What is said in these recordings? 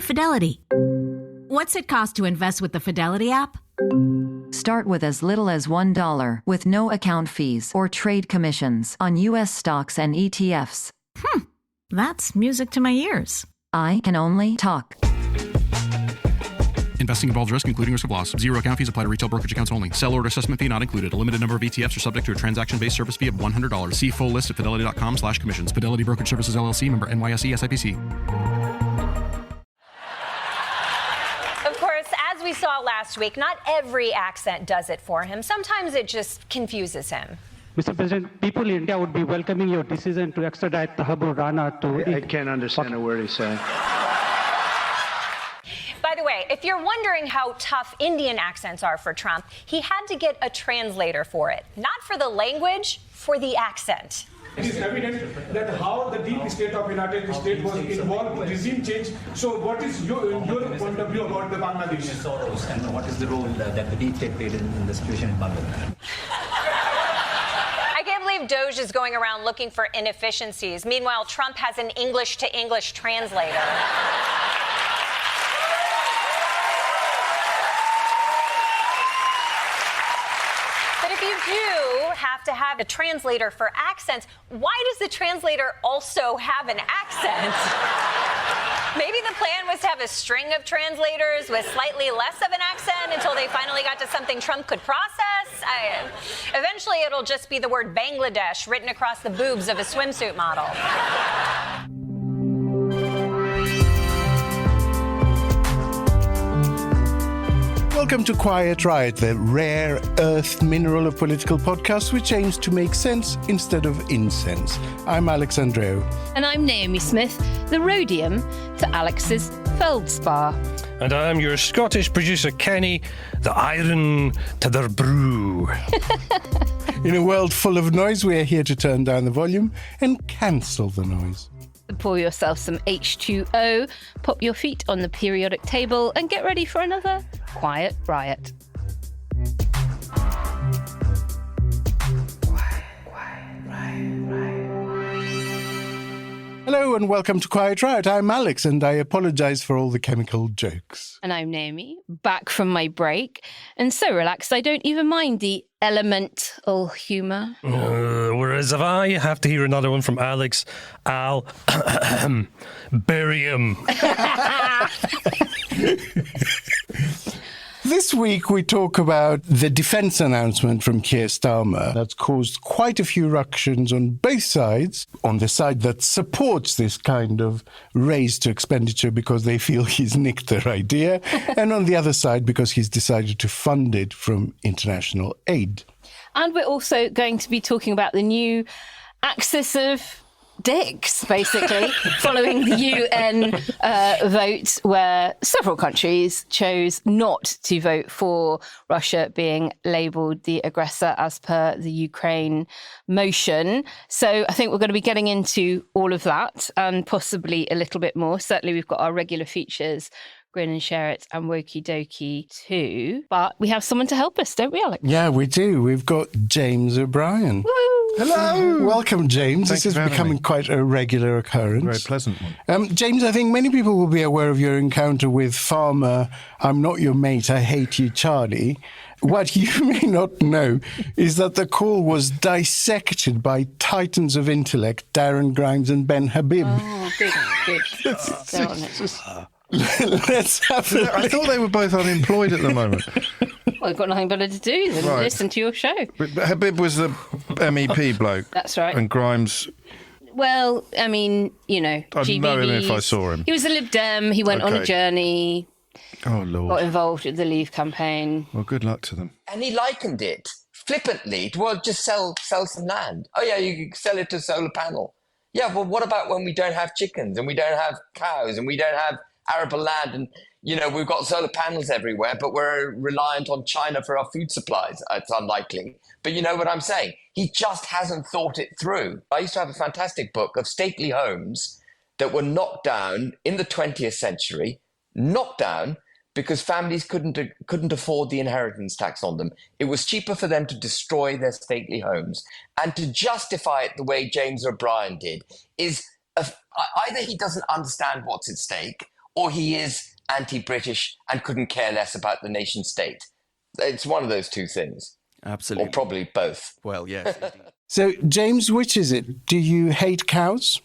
Fidelity. What's it cost to invest with the Fidelity app? Start with as little as $1 with no account fees or trade commissions on U.S. stocks and ETFs. That's music to my ears. I can only talk. Investing involves risk, including risk of loss. Zero account fees apply to retail brokerage accounts only. Sell order assessment fee not included. A limited number of ETFs are subject to a transaction-based service fee of $100. See full list at fidelity.com/commissions. Fidelity Brokerage Services, LLC, member NYSE, SIPC. Of course, as we saw last week, not every accent does it for him. Sometimes it just confuses him. Mr. President, people in India would be welcoming your decision to extradite Tahabur Rana to... I can't understand a word he's saying. By the way, if you're wondering how tough Indian accents are for Trump, he had to get a translator for it. Not for the language, for the accent. It is evident that how the deep state of United States was involved in regime change. So what is your point of view about the Bangladesh? Soros, and what is the role that the deep state played in the situation in Bangladesh? I can't believe Doge is going around looking for inefficiencies. Meanwhile, Trump has an English-to-English translator. You do have to have a translator for accents. Why does the translator also have an accent? Maybe the plan was to have a string of translators with slightly less of an accent until they finally got to something Trump could process. Eventually, it'll just be the word Bangladesh written across the boobs of a swimsuit model. Welcome to Quiet Riot, the rare earth mineral of political podcasts which aims to make sense instead of incense. I'm Alex Andreou. And I'm Naomi Smith, the rhodium to Alex's feldspar. And I'm your Scottish producer, Kenny, the iron to their brew. In a world full of noise, we're here to turn down the volume and cancel the noise. Pour yourself some H2O, pop your feet on the periodic table, and get ready for another Quiet Riot. Hello and welcome to Quiet Riot. I'm Alex and I apologise for all the chemical jokes. And I'm Naomi, back from my break, and so relaxed I don't even mind the elemental humour. Whereas if I have to hear another one from Alex, I'll bury him. This week we talk about the defence announcement from Keir Starmer that's caused quite a few ructions on both sides. On the side that supports this kind of raise to expenditure because they feel he's nicked their idea, and on the other side because he's decided to fund it from international aid. And we're also going to be talking about the new axis of dicks, basically, following the UN vote where several countries chose not to vote for Russia being labelled the aggressor as per the Ukraine motion. So I think we're going to be getting into all of that and possibly a little bit more. Certainly we've got our regular features, Grin and Share It and Wokey Dokey too. But we have someone to help us, don't we, Alex? Yeah, we do. We've got James O'Brien. Woo! Hello. Welcome, James. This is becoming quite a regular occurrence. Very pleasant one. James, I think many people will be aware of your encounter with farmer I'm Not Your Mate, I Hate You, Charlie. What you may not know is that the call was dissected by titans of intellect, Darren Grimes and Ben Habib. Oh, good. They're on it. Let's have a I thought they were both unemployed at the moment. Well, I've got nothing better to do than listen to your show. But Habib was the MEP bloke. That's right. And Grimes... Well, I mean, you know, I'd know him if I saw him. He was a Lib Dem. He went on a journey. Oh, Lord. Got involved with the Leave campaign. Well, good luck to them. And he likened it flippantly to, well, just sell some land. Oh, yeah, you can sell it to solar panel. Yeah, well, what about when we don't have chickens and we don't have cows and we don't have arable land and, you know, we've got solar panels everywhere, but we're reliant on China for our food supplies. It's unlikely. But you know what I'm saying? He just hasn't thought it through. I used to have a fantastic book of stately homes that were knocked down in the 20th century, knocked down because families couldn't afford the inheritance tax on them. It was cheaper for them to destroy their stately homes. And to justify it the way James O'Brien did is either he doesn't understand what's at stake, or he is anti-British and couldn't care less about the nation state. It's one of those two things. Absolutely. Or probably both. Well, yes. So, James, which is it? Do you hate cows?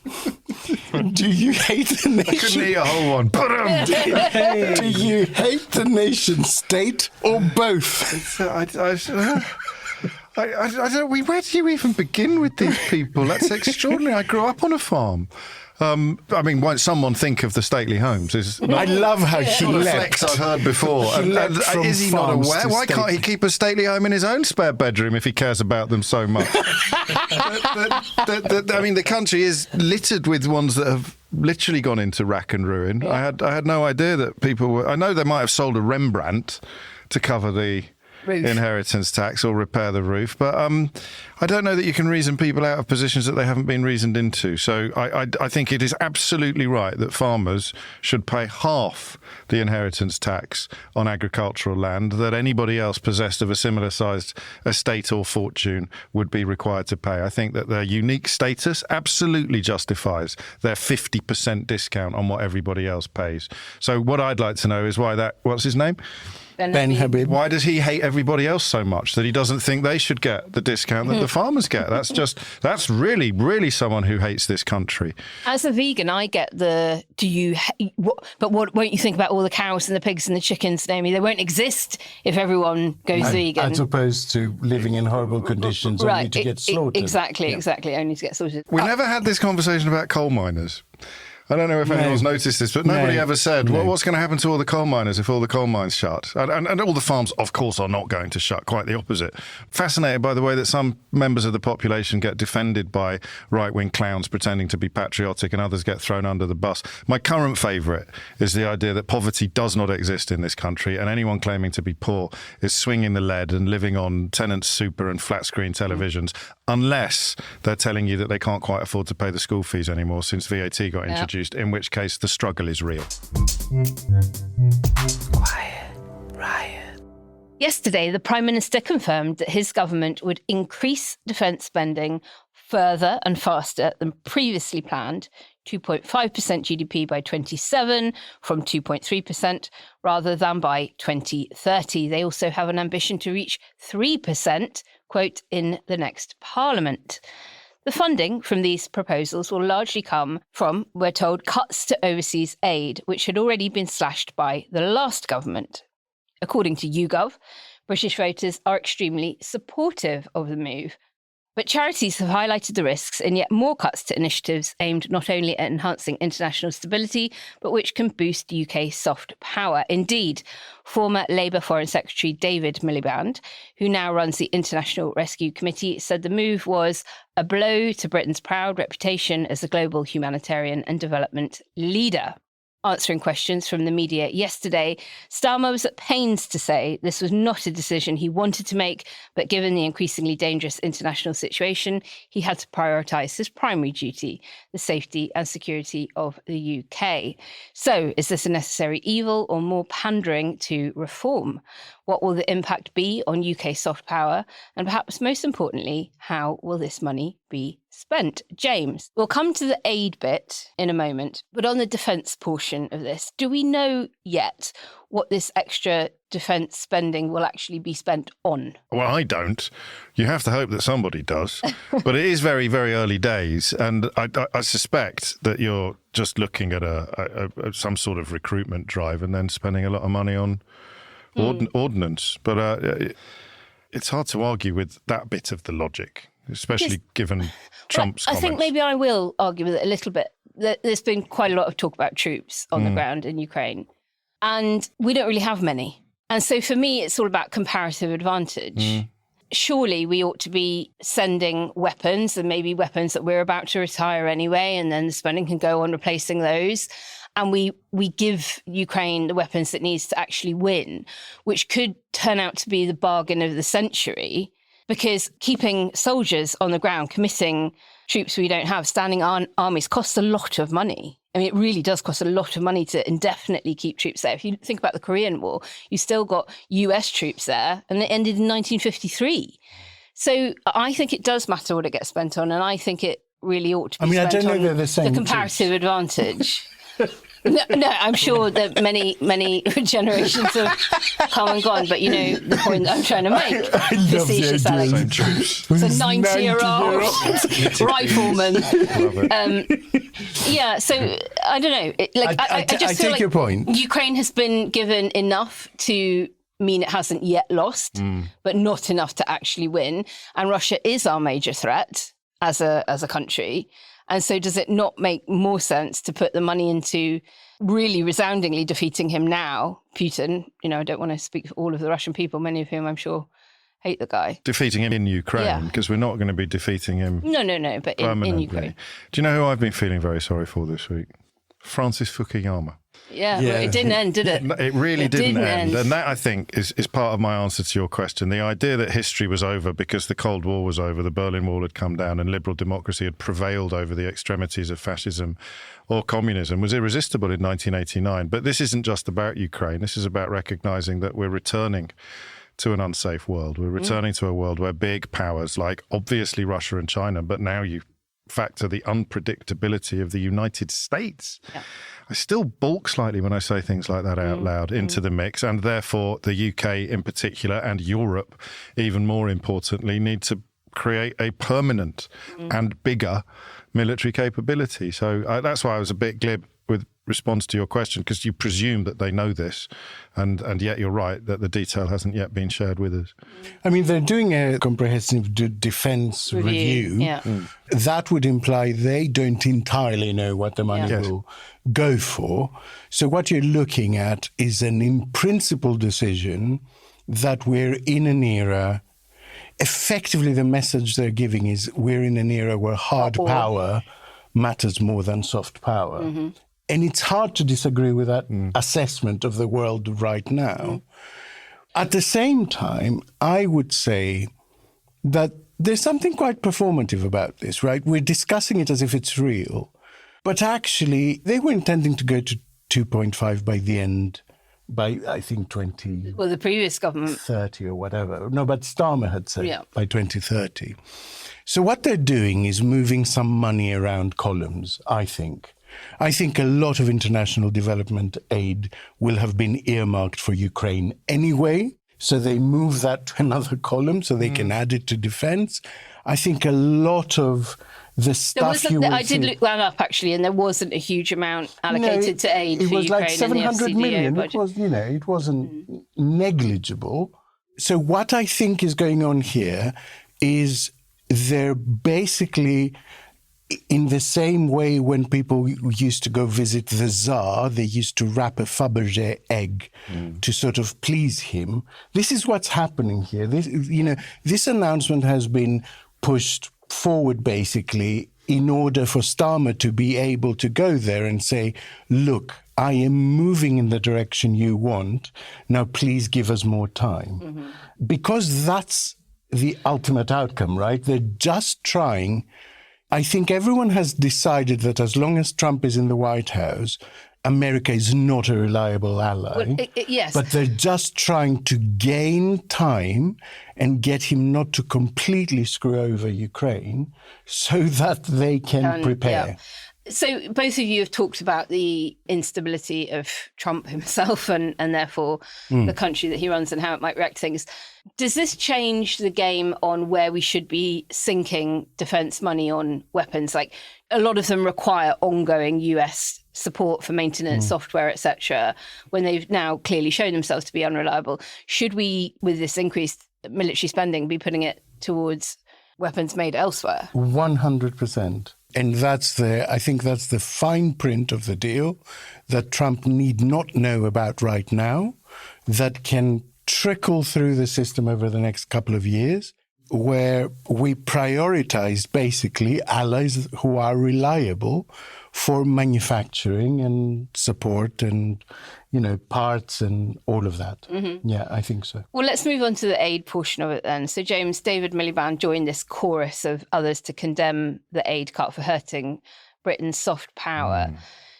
Do you hate the nation? I couldn't eat a whole one. Do you hate the nation state or both? I don't. Where do you even begin with these people? That's extraordinary. I grew up on a farm. I mean, won't someone think of the stately homes? I love how he not a leapt. flex I've heard before. Is he not aware? Why can't he keep a stately home in his own spare bedroom if he cares about them so much? I mean, the country is littered with ones that have literally gone into rack and ruin. Yeah. I had no idea that people were... I know they might have sold a Rembrandt to cover the inheritance tax or repair the roof, but I don't know that you can reason people out of positions that they haven't been reasoned into. So I think it is absolutely right that farmers should pay half the inheritance tax on agricultural land that anybody else possessed of a similar sized estate or fortune would be required to pay. I think that their unique status absolutely justifies their 50% discount on what everybody else pays. So what I'd like to know is why that... What's his name? Ben Habib. Why does he hate everybody else so much that he doesn't think they should get the discount that the farmers get? That's really, really someone who hates this country. As a vegan, I get but what won't you think about all the cows and the pigs and the chickens, Naomi? They won't exist if everyone goes vegan. As opposed to living in horrible conditions only to get slaughtered. Exactly, only to get slaughtered. We never had this conversation about coal miners. I don't know if anyone's noticed this, but nobody ever said, what's going to happen to all the coal miners if all the coal mines shut? And all the farms, of course, are not going to shut, quite the opposite. Fascinated by the way that some members of the population get defended by right-wing clowns pretending to be patriotic and others get thrown under the bus. My current favourite is the idea that poverty does not exist in this country, and anyone claiming to be poor is swinging the lead and living on tenants' super and flat-screen televisions, unless they're telling you that they can't quite afford to pay the school fees anymore since VAT got introduced. In which case the struggle is real. Quiet, riot. Yesterday, the Prime Minister confirmed that his government would increase defence spending further and faster than previously planned, 2.5% GDP by 2027 from 2.3%, rather than by 2030. They also have an ambition to reach 3%, quote, in the next Parliament. The funding from these proposals will largely come from, we're told, cuts to overseas aid, which had already been slashed by the last government. According to YouGov, British voters are extremely supportive of the move. But charities have highlighted the risks in yet more cuts to initiatives aimed not only at enhancing international stability, but which can boost UK soft power. Indeed, former Labour Foreign Secretary David Miliband, who now runs the International Rescue Committee, said the move was a blow to Britain's proud reputation as a global humanitarian and development leader. Answering questions from the media yesterday, Starmer was at pains to say this was not a decision he wanted to make, but given the increasingly dangerous international situation, he had to prioritise his primary duty, the safety and security of the UK. So, is this a necessary evil or more pandering to reform? What will the impact be on UK soft power? And perhaps most importantly, how will this money be spent? James, we'll come to the aid bit in a moment, but on the defence portion of this, do we know yet what this extra defence spending will actually be spent on? Well, I don't. You have to hope that somebody does. But it is very, very early days, and I suspect that you're just looking at some sort of recruitment drive and then spending a lot of money on ordnance. But it's hard to argue with that bit of the logic, especially given Trump's comments. I think maybe I will argue with it a little bit. There's been quite a lot of talk about troops on the ground in Ukraine, and we don't really have many. And so for me, it's all about comparative advantage. Surely we ought to be sending weapons, and maybe weapons that we're about to retire anyway, and then the spending can go on replacing those. And we give Ukraine the weapons it needs to actually win, which could turn out to be the bargain of the century, because keeping soldiers on the ground, committing troops we don't have, standing armies costs a lot of money. I mean, it really does cost a lot of money to indefinitely keep troops there. If you think about the Korean War, you still got US troops there, and it ended in 1953. So I think it does matter what it gets spent on, and I think it really ought to be spent on the comparative advantage. No, I'm sure that many generations have come and gone, but you know the point that I'm trying to make. I love the idea. It's a 90-year-old rifleman. Yeah, so I don't know. I just feel take your point. Ukraine has been given enough to mean it hasn't yet lost, but not enough to actually win. And Russia is our major threat as a country. And so does it not make more sense to put the money into really resoundingly defeating him now, Putin? You know, I don't want to speak for all of the Russian people, many of whom I'm sure hate the guy. Defeating him in Ukraine, because we're not going to be defeating him. No, but in Ukraine. Do you know who I've been feeling very sorry for this week? Francis Fukuyama. Yeah. Well, it didn't end, did it? It really didn't end. And that, I think, is part of my answer to your question. The idea that history was over because the Cold War was over, the Berlin Wall had come down and liberal democracy had prevailed over the extremities of fascism or communism was irresistible in 1989. But this isn't just about Ukraine. This is about recognising that we're returning to an unsafe world. We're returning to a world where big powers like obviously Russia and China, but now you factor the unpredictability of the United States. Yeah. I still balk slightly when I say things like that out loud into the mix, and therefore the UK in particular and Europe, even more importantly, need to create a permanent and bigger military capability. So that's why I was a bit glib with response to your question, because you presume that they know this, and yet you're right that the detail hasn't yet been shared with us. I mean, they're doing a comprehensive defence review. Yeah. That would imply they don't entirely know what the money will go for. So what you're looking at is an in-principle decision that we're in an era. Effectively, the message they're giving is we're in an era where hard power matters more than soft power. And it's hard to disagree with that assessment of the world right now. At the same time, I would say that there's something quite performative about this, right? We're discussing it as if it's real. But actually, they were intending to go to 2.5 by the end, by, I think, 20... Well, the previous government... 30 or whatever. No, but Starmer had said by 2030. So what they're doing is moving some money around columns, I think. I think a lot of international development aid will have been earmarked for Ukraine anyway, so they move that to another column so they can add it to defense. I think a lot of the stuff I did look that up, actually, and there wasn't a huge amount allocated to aid for Ukraine. It was like 700 million. Budget. It was, it wasn't negligible. So what I think is going on here is they're basically... in the same way when people used to go visit the Tsar, they used to wrap a Fabergé egg to sort of please him. This is what's happening here. This announcement has been pushed forward basically in order for Starmer to be able to go there and say, look, I am moving in the direction you want. Now, please give us more time. Because that's the ultimate outcome, right? They're just trying... I think everyone has decided that as long as Trump is in the White House, America is not a reliable ally. Well, yes. But they're just trying to gain time and get him not to completely screw over Ukraine so that they can prepare. Yeah. So both of you have talked about the instability of Trump himself and therefore the country that he runs and how it might react to things. Does this change the game on where we should be sinking defence money on weapons? Like, a lot of them require ongoing US support for maintenance, software, etc., when they've now clearly shown themselves to be unreliable. Should we, with this increased military spending, be putting it towards weapons made elsewhere? 100%. And I think that's the fine print of the deal that Trump need not know about right now, that can trickle through the system over the next couple of years, where we prioritize basically allies who are reliable for manufacturing and support and, parts and all of that. Yeah, I think so. Well, let's move on to the aid portion of it then. So, James, David Miliband joined this chorus of others to condemn the aid cut for hurting Britain's soft power.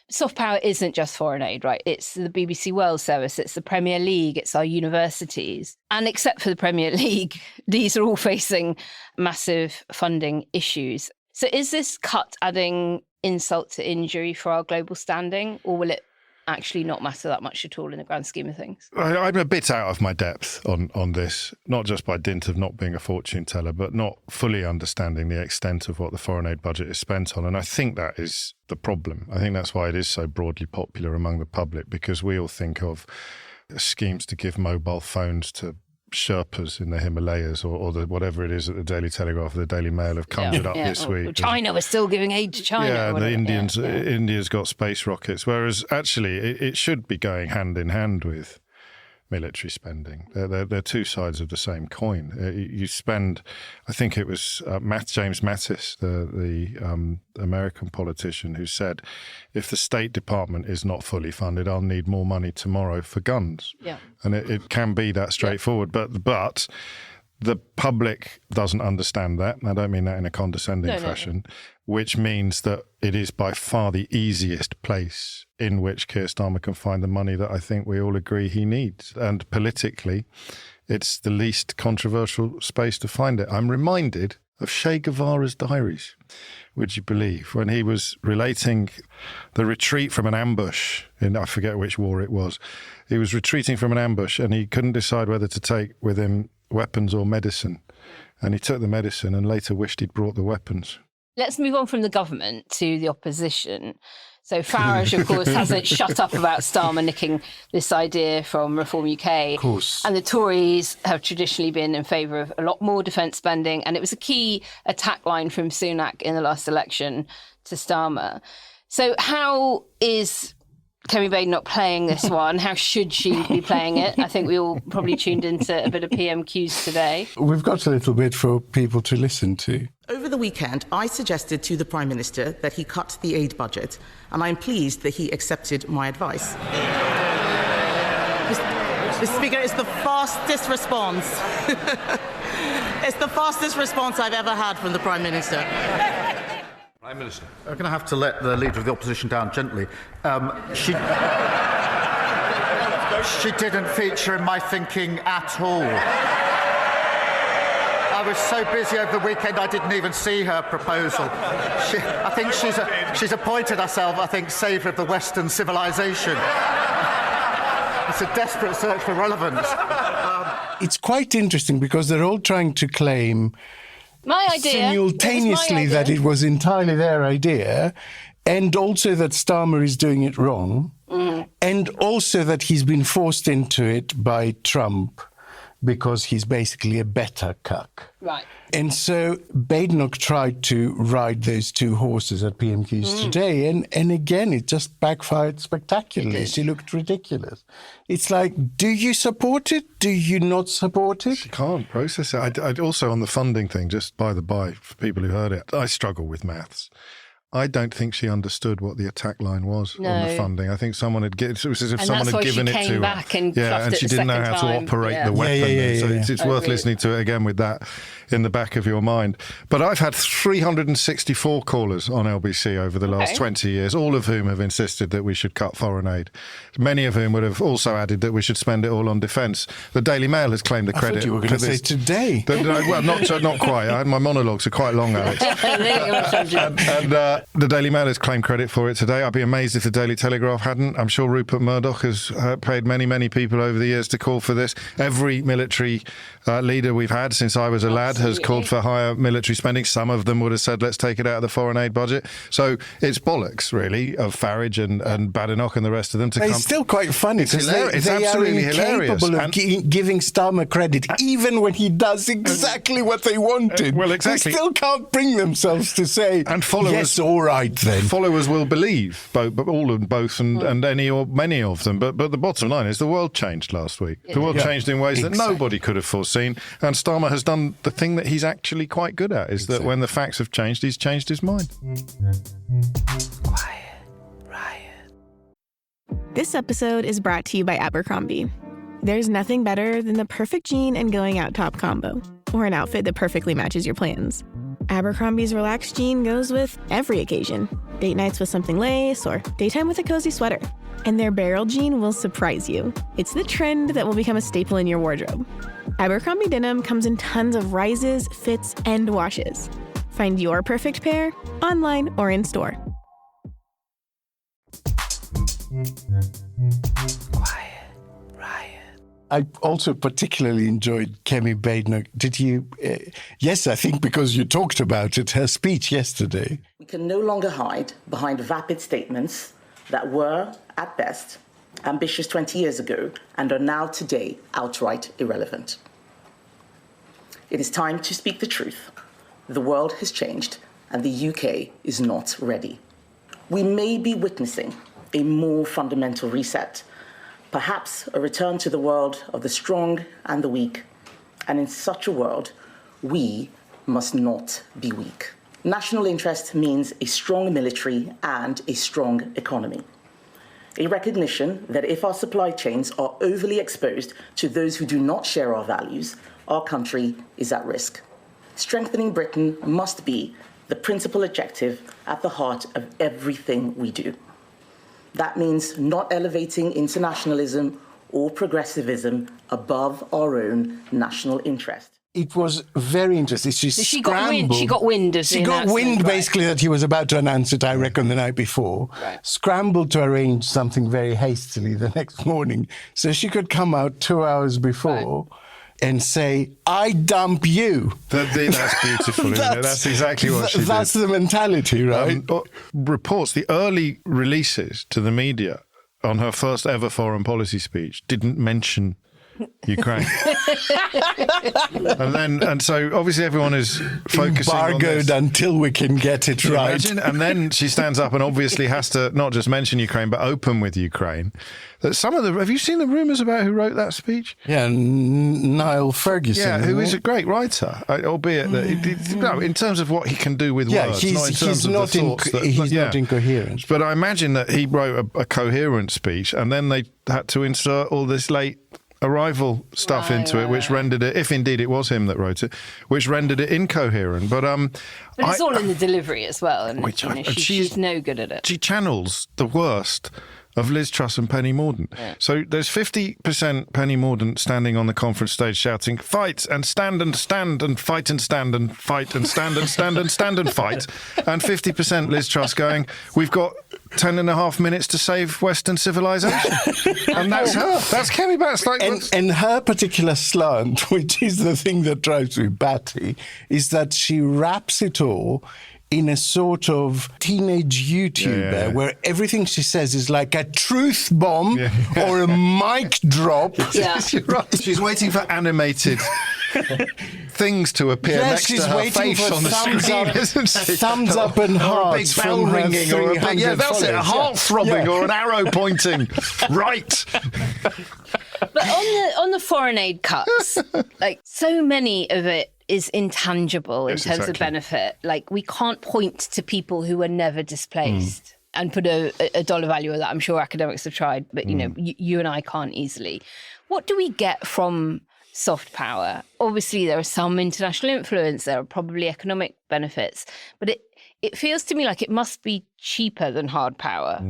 Soft power isn't just foreign aid, right? It's the BBC World Service, it's the Premier League, it's our universities. And except for the Premier League, these are all facing massive funding issues. So is this cut adding insult to injury for our global standing, or will it actually not matter that much at all in the grand scheme of things? I'm a bit out of my depth on this, not just by dint of not being a fortune teller, but not fully understanding the extent of what the foreign aid budget is spent on. And I think that is the problem. I think that's why it is so broadly popular among the public, because we all think of schemes to give mobile phones to Sherpas in the Himalayas or whatever it is that the Daily Telegraph or the Daily Mail have conjured up this week. China was still giving aid to China. Yeah, and India's got space rockets, whereas actually it should be going hand in hand with military spending. They're two sides of the same coin. You spend, I think it was James Mattis, the American politician, who said, if the State Department is not fully funded, I'll need more money tomorrow for guns. Yeah. And it can be that straightforward. But the public doesn't understand that. And I don't mean that in a condescending fashion, which means that it is by far the easiest place in which Keir Starmer can find the money that I think we all agree he needs. And politically, it's the least controversial space to find it. I'm reminded of Che Guevara's diaries, would you believe, when he was relating the retreat from an ambush in, I forget which war it was. He was retreating from an ambush and he couldn't decide whether to take with him weapons or medicine. And he took the medicine and later wished he'd brought the weapons. Let's move on from the government to the opposition. So Farage, of course, hasn't shut up about Starmer nicking this idea from Reform UK. Of course. And the Tories have traditionally been in favour of a lot more defence spending. And it was a key attack line from Sunak in the last election to Starmer. So how is Kemi Bain not playing this one? How should she be playing it? I think we all probably tuned into a bit of PMQs today. We've got a little bit for people to listen to. Over the weekend, I suggested to the Prime Minister that he cut the aid budget, and I'm pleased that he accepted my advice. Mr. Speaker, it's the fastest response. It's the fastest response I've ever had from the Prime Minister. Prime Minister. I'm going to have to let the Leader of the Opposition down gently. She didn't feature in my thinking at all. I was so busy over the weekend I didn't even see her proposal. I think she's appointed herself, I think, saviour of the Western civilization. It's a desperate search for relevance. It's quite interesting because they're all trying to claim my idea simultaneously that it was entirely their idea, and also that Starmer is doing it wrong, and also that he's been forced into it by Trump because he's basically a better cuck. Right. And so Badenoch tried to ride those two horses at PMQs today, and again, it just backfired spectacularly. She looked ridiculous. It's like, do you support it? Do you not support it? She can't process it. I also, on the funding thing, just by the by, for people who heard it, I struggle with maths. I don't think she understood what the attack line was on the funding. I think someone had it was as if someone had given it to her. And she didn't know how to operate the weapon. So it's worth listening to it again with that in the back of your mind. But I've had 364 callers on LBC over the last 20 years, all of whom have insisted that we should cut foreign aid. Many of whom would have also added that we should spend it all on defence. The Daily Mail has claimed the credit. I thought you were going to say today. Well, not quite. My monologues are quite long, Alex. And the Daily Mail has claimed credit for it today. I'd be amazed if the Daily Telegraph hadn't. I'm sure Rupert Murdoch has paid many people over the years to call for this. Every military leader we've had since I was a lad has called for higher military spending. Some of them would have said, let's take it out of the foreign aid budget. So it's bollocks, really, of Farage and Badenoch and the rest of them to come. It's still quite funny because they are incapable of giving Starmer credit, even when he does exactly what they wanted. Well, exactly. They still can't bring themselves to say, and followers, yes, all right then. Followers will believe all of both and any or many of them. But the bottom line is the world changed last week. The world changed in ways that nobody could have foreseen. And Starmer has done the thing that he's actually quite good at, is that when the facts have changed, he's changed his mind. Quiet Riot. This episode is brought to you by Abercrombie. There's nothing better than the perfect jean and going out top combo, or an outfit that perfectly matches your plans. Abercrombie's relaxed jean goes with every occasion. Date nights with something lace, or daytime with a cozy sweater. And their barrel jean will surprise you. It's the trend that will become a staple in your wardrobe. Abercrombie denim comes in tons of rises, fits, and washes. Find your perfect pair online or in store. Quiet. Riot. I also particularly enjoyed Kemi Badenoch. Did you? Yes, I think because you talked about it, her speech yesterday. We can no longer hide behind vapid statements that were, at best, ambitious 20 years ago and are now today outright irrelevant. It is time to speak the truth. The world has changed and the UK is not ready. We may be witnessing a more fundamental reset, perhaps a return to the world of the strong and the weak. And in such a world, we must not be weak. National interest means a strong military and a strong economy. A recognition that if our supply chains are overly exposed to those who do not share our values, our country is at risk. Strengthening Britain must be the principal objective at the heart of everything we do. That means not elevating internationalism or progressivism above our own national interest. It was very interesting. She got wind of the She got wind, basically, that he was about to announce it, I reckon, the night before. Right. Scrambled to arrange something very hastily the next morning so she could come out 2 hours before and say, I dump you. That's beautiful, isn't it? That's exactly what she did. That's the mentality, right? Reports, the early releases to the media on her first ever foreign policy speech didn't mention Ukraine. and so obviously everyone is focusing embargoed on until we can get it right. Imagine? And then she stands up and obviously has to not just mention Ukraine but open with Ukraine. That have you seen the rumours about who wrote that speech? Yeah, Niall Ferguson. Yeah, who is a great writer, albeit that in terms of what he can do with words, not in terms of the thoughts. He's not incoherent. But I imagine that he wrote a coherent speech, and then they had to insert all this late arrival stuff into it, which rendered it, if indeed it was him that wrote it, which rendered it incoherent. But it's all in the delivery as well, and she's no good at it. She channels the worst of Liz Truss and Penny Mordaunt. Yeah. So there's 50% Penny Mordaunt standing on the conference stage shouting, fight and stand and stand and fight and stand and fight and stand and stand and stand and fight. And 50% Liz Truss going, we've got 10.5 minutes to save Western civilization. And that's her. That's Kemi Badenoch. And her particular slant, which is the thing that drives me batty, is that she wraps it all in a sort of teenage YouTuber where everything she says is like a truth bomb or a mic drop. Yeah. Right. She's waiting for animated things to appear next to her face on the screen, isn't she? Thumbs up and hearts, or a big bell ringing, or a big, that's it, a heart throbbing, or an arrow pointing. Right. But on the foreign aid cuts, like so many of it is intangible in terms of benefit. Like we can't point to people who were never displaced and put a dollar value on that. I'm sure academics have tried, but you and I can't easily. What do we get from soft power? Obviously, there are some international influence. There are probably economic benefits, but it feels to me like it must be cheaper than hard power.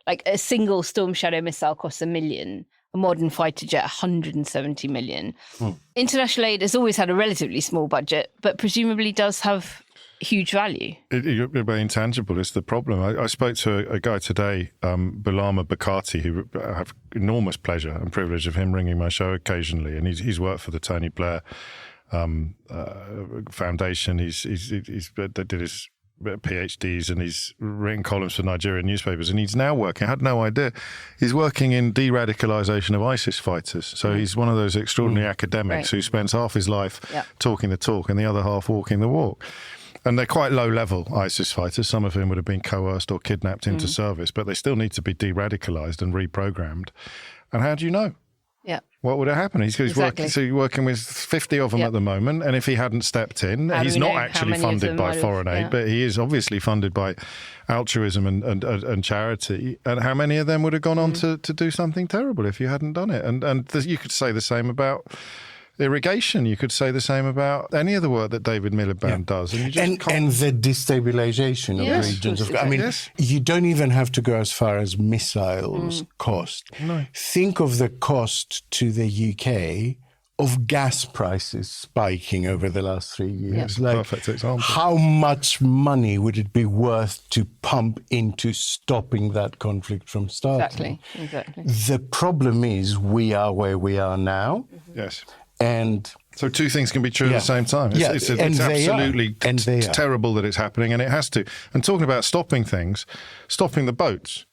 Like a single Storm Shadow missile costs $1 million. A modern fighter jet, 170 million. International aid has always had a relatively small budget, but presumably does have huge value. Intangible is the problem. I spoke to a guy today, Bulama Bakati, who I have enormous pleasure and privilege of him ringing my show occasionally, and he's worked for the Tony Blair Foundation. He's did his PhDs and he's written columns for Nigerian newspapers, and he's now working, I had no idea, he's working in de-radicalisation of ISIS fighters. So he's one of those extraordinary academics who spends half his life talking the talk and the other half walking the walk. And they're quite low-level ISIS fighters, some of whom would have been coerced or kidnapped into service, but they still need to be de-radicalised and reprogrammed. And how do you know? Yeah. What would have happened? He's working with 50 of them at the moment, and if he hadn't stepped in, he's not actually funded by foreign aid, but he is obviously funded by altruism and charity. And how many of them would have gone on to do something terrible if you hadn't done it? And you could say the same about irrigation. You could say the same about any of the work that David Miliband does. And, and the destabilization of regions. You don't even have to go as far as missiles cost. No. Think of the cost to the UK of gas prices spiking over the last 3 years. Yeah. Perfect example. How much money would it be worth to pump into stopping that conflict from starting? Exactly. The problem is we are where we are now. Yes. And so two things can be true at the same time. It's absolutely terrible that it's happening, and it has to. And talking about stopping things, stopping the boats.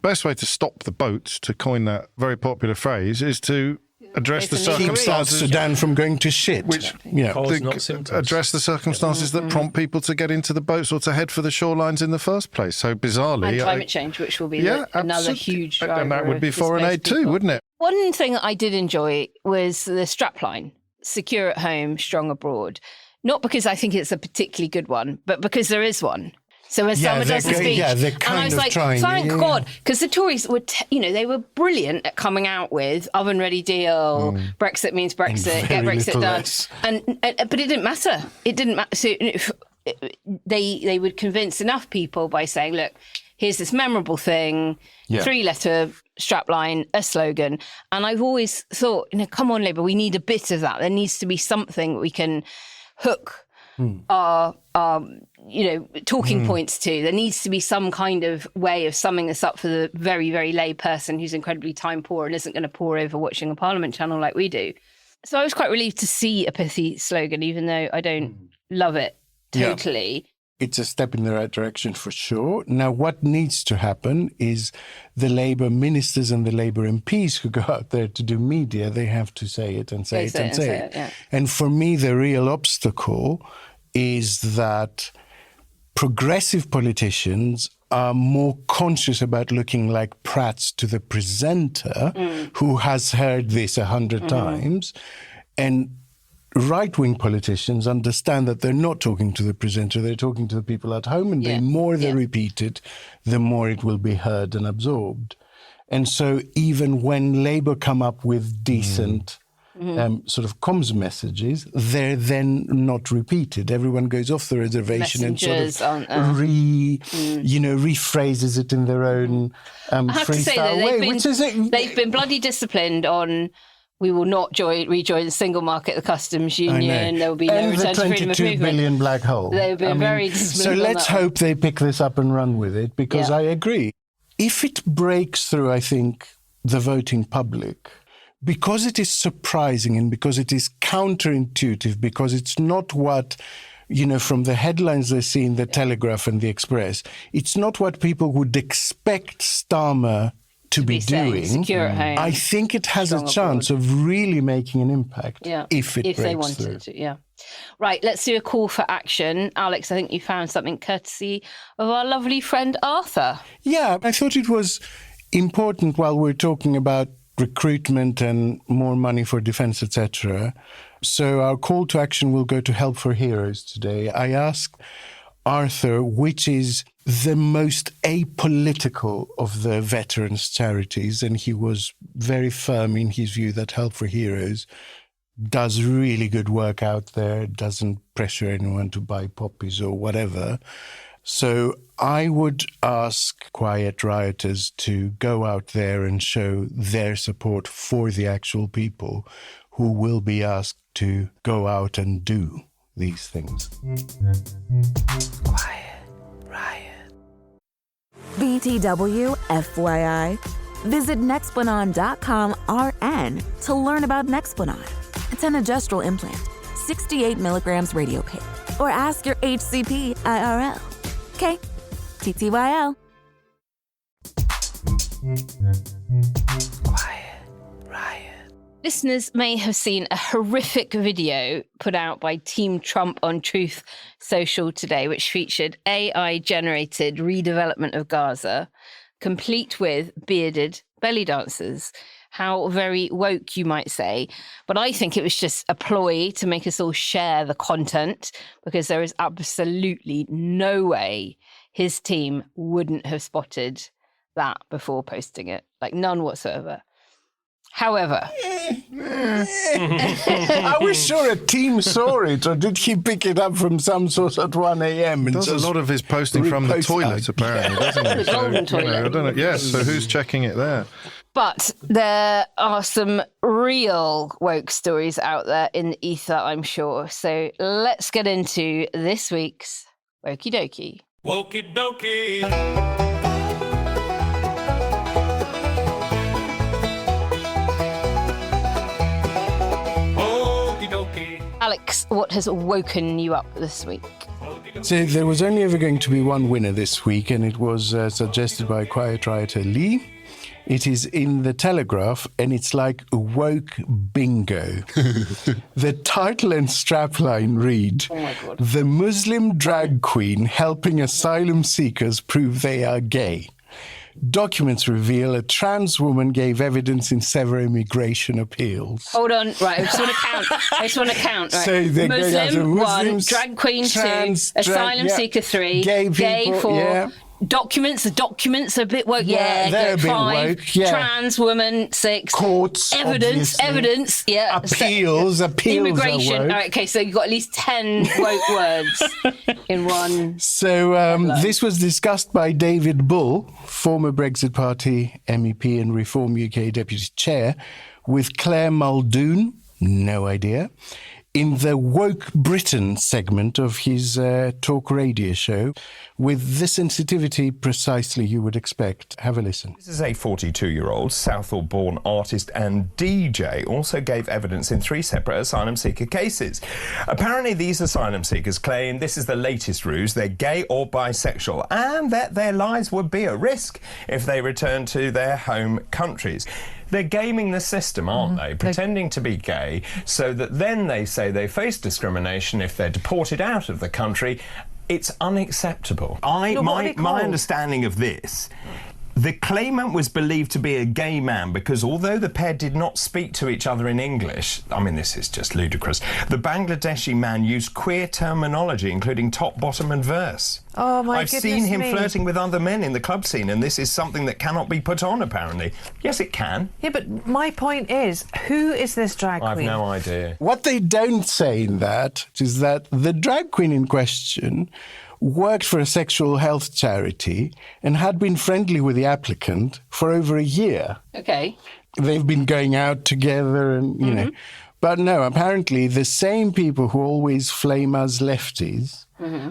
Best way to stop the boats, to coin that very popular phrase, is to address the circumstances. Keep Sudan from going to shit. Address the circumstances that prompt people to get into the boats or to head for the shorelines in the first place. So bizarrely, and climate change, which will be another huge driver. And that would be foreign aid too, wouldn't it? One thing that I did enjoy was the strapline: secure at home, strong abroad. Not because I think it's a particularly good one, but because there is one. So when Starmer does the speech, and I was like, thank God, because the Tories were, they were brilliant at coming out with oven-ready deal, Brexit means Brexit, get Brexit done, but it didn't matter. It didn't matter. So they would convince enough people by saying, look, here's this memorable thing, 3-letter strapline, a slogan, and I've always thought, come on, Labour, we need a bit of that. There needs to be something we can hook our talking points to. There needs to be some kind of way of summing this up for the very, very lay person who's incredibly time poor and isn't going to pore over watching a Parliament channel like we do. So I was quite relieved to see a pithy slogan, even though I don't love it totally. Yeah. It's a step in the right direction for sure. Now, what needs to happen is the Labour ministers and the Labour MPs who go out there to do media, they have to say it and say it. Yeah. And for me, the real obstacle is that progressive politicians are more conscious about looking like prats to the presenter who has heard this 100 times. And right-wing politicians understand that they're not talking to the presenter, they're talking to the people at home, and the more they repeat it, the more it will be heard and absorbed. And so even when Labour come up with decent sort of comms messages, they're then not repeated. Everyone goes off the reservation and sort of rephrases it in their own freestyle way. They've been bloody disciplined on... We will not rejoin the single market, the customs union. There will be no return to freedom of movement. $22 billion black hole. They've been very disciplined. So let's hope they pick this up and run with it, because I agree. If it breaks through, I think, the voting public, because it is surprising and because it is counterintuitive, because it's not what, from the headlines they see in the Telegraph and the Express, it's not what people would expect Starmer to be doing. Secure at home, I think it has a chance of really making an impact if they wanted to. Right, let's do a call for action. Alex, I think you found something courtesy of our lovely friend Arthur. Yeah, I thought it was important while we're talking about recruitment and more money for defence, etc. So our call to action will go to Help for Heroes today. I asked Arthur, which is the most apolitical of the veterans charities, and he was very firm in his view that Help for Heroes does really good work out there, doesn't pressure anyone to buy poppies or whatever. So I would ask quiet rioters to go out there and show their support for the actual people who will be asked to go out and do these things. Quiet riot. BTW, FYI. Visit Nexplanon.com RN to learn about Nexplanon. It's an adjustable implant, 68 milligrams radiopaque. Or ask your HCP IRL. Okay, TTYL. Quiet riot. Listeners may have seen a horrific video put out by Team Trump on Truth Social today, which featured AI-generated redevelopment of Gaza, complete with bearded belly dancers. How very woke, you might say. But I think it was just a ploy to make us all share the content, because there is absolutely no way his team wouldn't have spotted that before posting it. Like, none whatsoever. However, I was sure a team saw it, or did he pick it up from some source at 1 a.m? He does a lot of his posting from the toilet, apparently, doesn't he? The golden toilet. I don't know. Yes, so who's checking it there? But there are some real woke stories out there in the ether, I'm sure. So let's get into this week's Wokey Dokey. Wokey Dokey. Wokey Dokey. Alex, what has woken you up this week? So there was only ever going to be one winner this week, and it was suggested by Quiet Writer Lee. It is in the Telegraph, and it's like a woke bingo. The title and strapline read, Oh my God. "The Muslim drag queen helping asylum seekers prove they are gay. Documents reveal a trans woman gave evidence in several immigration appeals." Hold on, right, I just want to count. Right. So they're going after Muslim 1, Muslims, drag queen trans, 2, asylum yeah. seeker 3, Gay people, 4, yeah. Documents, the documents are a bit woke. Yeah, they're a bit 5, woke, yeah. Trans woman 6, Courts, evidence, yeah. Appeals are Immigration. woke. All right, okay, so you've got at least 10 woke words in one. So this was discussed by David Bull, former Brexit Party MEP and Reform UK Deputy Chair, with Claire Muldoon, no idea, in the Woke Britain segment of his talk radio show, with the sensitivity precisely you would expect. Have a listen. This is a 42-year-old Southall-born artist and DJ, also gave evidence in 3 separate asylum seeker cases. Apparently, these asylum seekers claim this is the latest ruse, they're gay or bisexual, and that their lives would be at risk if they return to their home countries. They're gaming the system, aren't they? Pretending to be gay so that then they say they face discrimination if they're deported out of the country. It's unacceptable. My understanding of this, the claimant was believed to be a gay man because although the pair did not speak to each other in English, I mean, this is just ludicrous, the Bangladeshi man used queer terminology, including top, bottom and verse. Oh, my I've goodness seen him me. flirting with other men in the club scene, and this is something that cannot be put on, apparently. Yes, it can. Yeah, but my point is, who is this drag queen? I've no idea. What they don't say in that is that the drag queen in question worked for a sexual health charity and had been friendly with the applicant for over a year. Okay. They've been going out together and, you know. But no, apparently the same people who always flame us lefties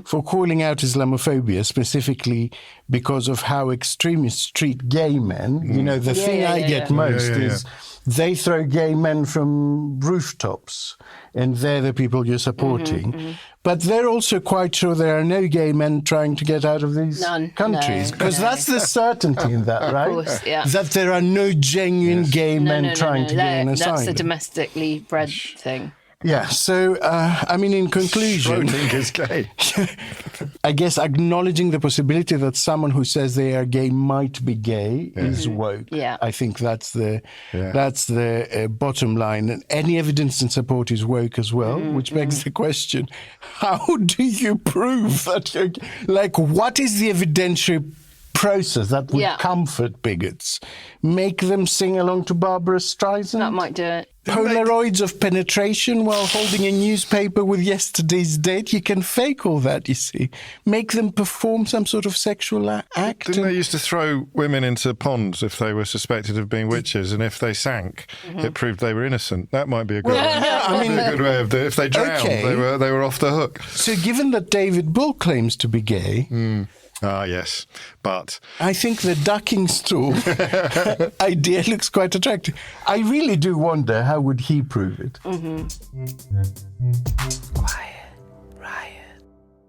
for calling out Islamophobia, specifically because of how extremists treat gay men. You know, the thing I get most is they throw gay men from rooftops, and they're the people you're supporting. But they're also quite sure there are no gay men trying to get out of these countries. Because that's the certainty in that, right? Of course, yeah. That there are no genuine gay men trying to gain asylum. That's a domestically bred thing. Yeah, so, I mean, in conclusion... Schrodinger's gay. I guess acknowledging the possibility that someone who says they are gay might be gay is woke. Yeah. I think that's the bottom line. And any evidence in support is woke as well, which begs the question, how do you prove that you're gay? Like, what is the evidentiary process that would comfort bigots? Make them sing along to Barbara Streisand? That might do it. Polaroids of penetration while holding a newspaper with yesterday's date. You can fake all that, you see. Make them perform some sort of sexual act. Didn't they used to throw women into ponds if they were suspected of being witches, and if they sank, it proved they were innocent? That might be a good, a good way of doing it. If they drowned, they were off the hook. So given that David Bull claims to be gay... Ah, yes, but... I think the ducking stool idea looks quite attractive. I really do wonder how would he prove it.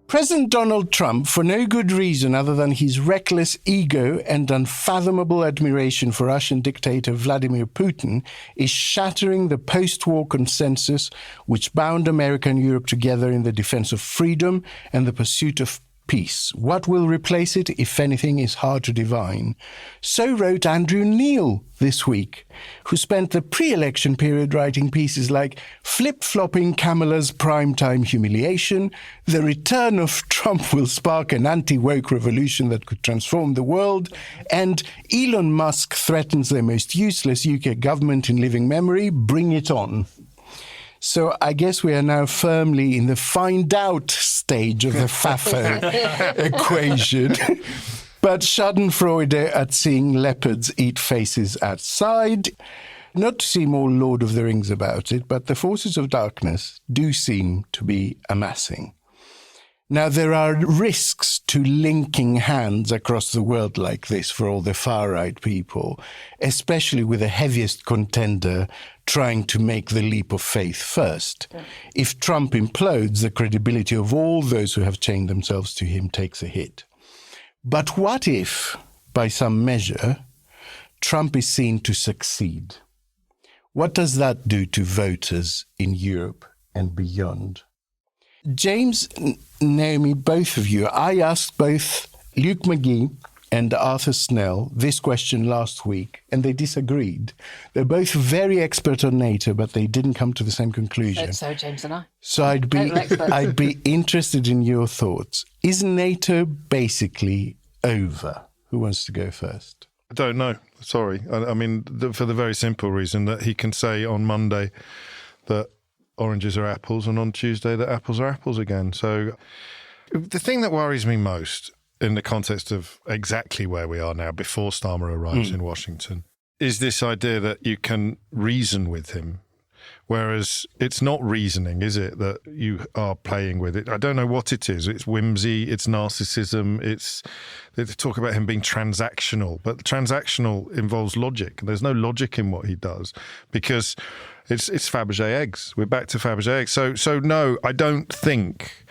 President Donald Trump, for no good reason other than his reckless ego and unfathomable admiration for Russian dictator Vladimir Putin, is shattering the post-war consensus which bound America and Europe together in the defense of freedom and the pursuit of peace. What will replace it, if anything, is hard to divine. So wrote Andrew Neil this week, who spent the pre-election period writing pieces like Flip-Flopping Kamala's Primetime Humiliation, The Return of Trump Will Spark an Anti-Woke Revolution That Could Transform the World, and Elon Musk Threatens the Most Useless UK Government in Living Memory, Bring It On. So I guess we are now firmly in the find out stage of the FAFO equation. But Schadenfreude at seeing leopards eat faces outside. Not to seem all Lord of the Rings about it, but the forces of darkness do seem to be amassing. Now, there are risks to linking hands across the world like this for all the far-right people, especially with the heaviest contender trying to make the leap of faith first. Yeah. If Trump implodes, the credibility of all those who have chained themselves to him takes a hit. But what if, by some measure, Trump is seen to succeed? What does that do to voters in Europe and beyond? James, Naomi, both of you, I asked both Luke McGee and Arthur Snell this question last week, and they disagreed. They're both very expert on NATO, but they didn't come to the same conclusion. So James and I. So I'd be interested in your thoughts. Is NATO basically over? Who wants to go first? I don't know. Sorry. I mean, for the very simple reason that he can say on Monday that oranges are apples, and on Tuesday that apples are apples again. So the thing that worries me most in the context of exactly where we are now before Starmer arrives in Washington is this idea that you can reason with him, whereas it's not reasoning, is it, that you are playing with it? I don't know what it is. It's whimsy, it's narcissism, they talk about him being transactional, but transactional involves logic, and there's no logic in what he does because it's Fabergé eggs. We're back to Fabergé eggs. So no, I don't think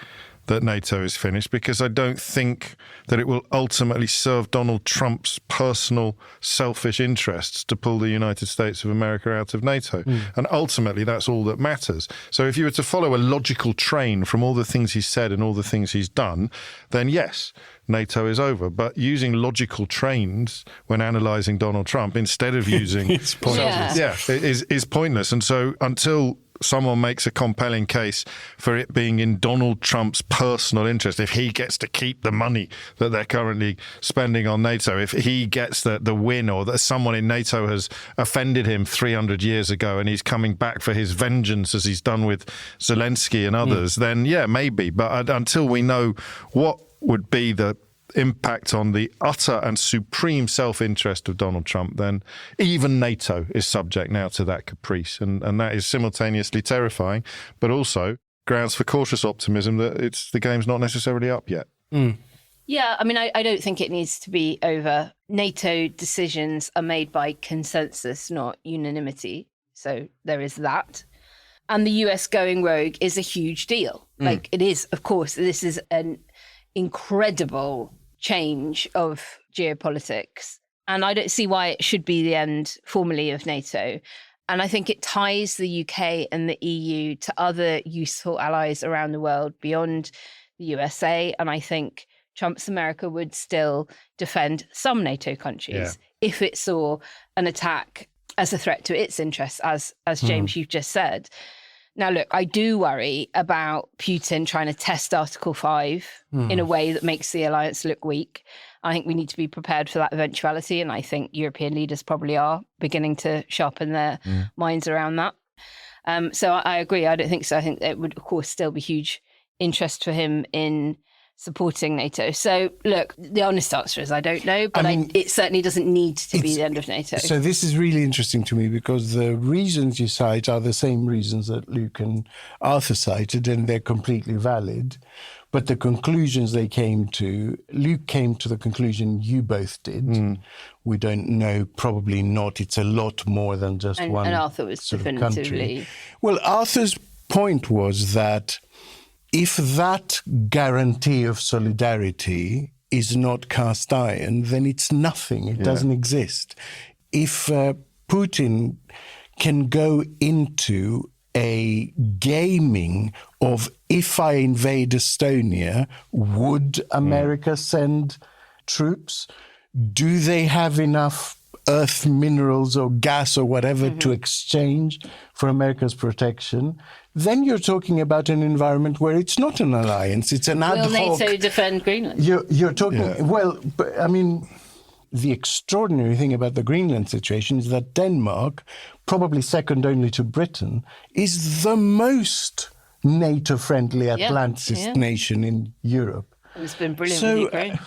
that NATO is finished because I don't think that it will ultimately serve Donald Trump's personal selfish interests to pull the United States of America out of NATO. And ultimately, that's all that matters. So if you were to follow a logical train from all the things he's said and all the things he's done, then yes, NATO is over. But using logical trains when analysing Donald Trump instead of using... it's pointless. is pointless. And so until someone makes a compelling case for it being in Donald Trump's personal interest, if he gets to keep the money that they're currently spending on NATO, if he gets the win, or that someone in NATO has offended him 300 years ago and he's coming back for his vengeance as he's done with Zelensky and others, then yeah, maybe. But until we know what would be the impact on the utter and supreme self-interest of Donald Trump, then even NATO is subject now to that caprice. And that is simultaneously terrifying, but also grounds for cautious optimism that the game's not necessarily up yet. Yeah, I mean, I don't think it needs to be over. NATO decisions are made by consensus, not unanimity. So there is that. And the US going rogue is a huge deal. Like, it is, of course, this is an incredible change of geopolitics. And I don't see why it should be the end formally of NATO. And I think it ties the UK and the EU to other useful allies around the world beyond the USA. And I think Trump's America would still defend some NATO countries if it saw an attack as a threat to its interests, as James, you've just said. Now, look, I do worry about Putin trying to test Article 5 in a way that makes the alliance look weak. I think we need to be prepared for that eventuality, and I think European leaders probably are beginning to sharpen their minds around that. So I agree. I don't think so. I think it would, of course, still be huge interest for him in supporting NATO. So, look, the honest answer is I don't know, but it certainly doesn't need to be the end of NATO. So this is really interesting to me because the reasons you cite are the same reasons that Luke and Arthur cited, and they're completely valid. But the conclusions they came to, Luke came to the conclusion you both did. We don't know, probably not. It's a lot more than just one and Arthur was sort of definitively... country. Well, Arthur's point was that if that guarantee of solidarity is not cast iron, then it's nothing. It doesn't exist. If Putin can go into a gaming of, if I invade Estonia, would America send troops? Do they have enough earth minerals or gas or whatever to exchange for America's protection? Then you're talking about an environment where it's not an alliance, it's an ad hoc... Will NATO defend Greenland? You're talking... Well, but, I mean, the extraordinary thing about the Greenland situation is that Denmark, probably second only to Britain, is the most NATO-friendly Atlanticist nation in Europe. It's been brilliant with Ukraine.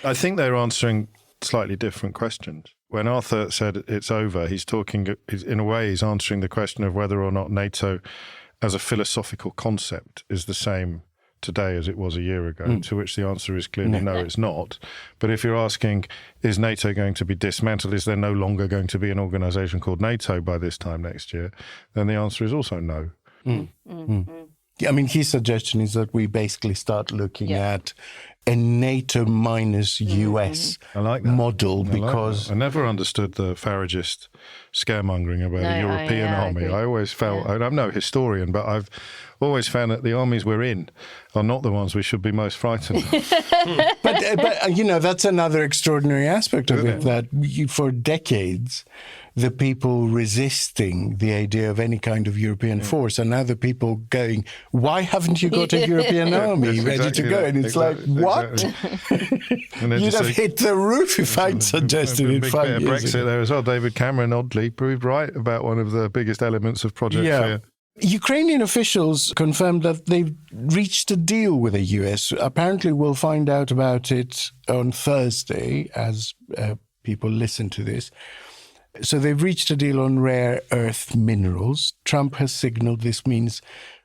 I think they're answering slightly different questions. When Arthur said it's over, he's in a way, he's answering the question of whether or not NATO as a philosophical concept is the same today as it was a year ago, to which the answer is clearly no, it's not. But if you're asking, is NATO going to be dismantled? Is there no longer going to be an organisation called NATO by this time next year? Then the answer is also no. I mean, his suggestion is that we basically start looking at a NATO minus US model, because I never understood the Faragist scaremongering about a European army. I always felt, and I'm no historian, but I've always found that the armies we're in are not the ones we should be most frightened of. but you know, that's another extraordinary aspect of it, that for decades the people resisting the idea of any kind of European force are now the people going, why haven't you got a European army ready to go? And it's like, what? You'd have hit the roof if I'd suggested it 5 years ago. Brexit there as well. David Cameron oddly proved right about one of the biggest elements of Project Fear. Ukrainian officials confirmed that they've reached a deal with the US. Apparently we'll find out about it on Thursday as people listen to this. So they've reached a deal on rare earth minerals. Trump has signaled this means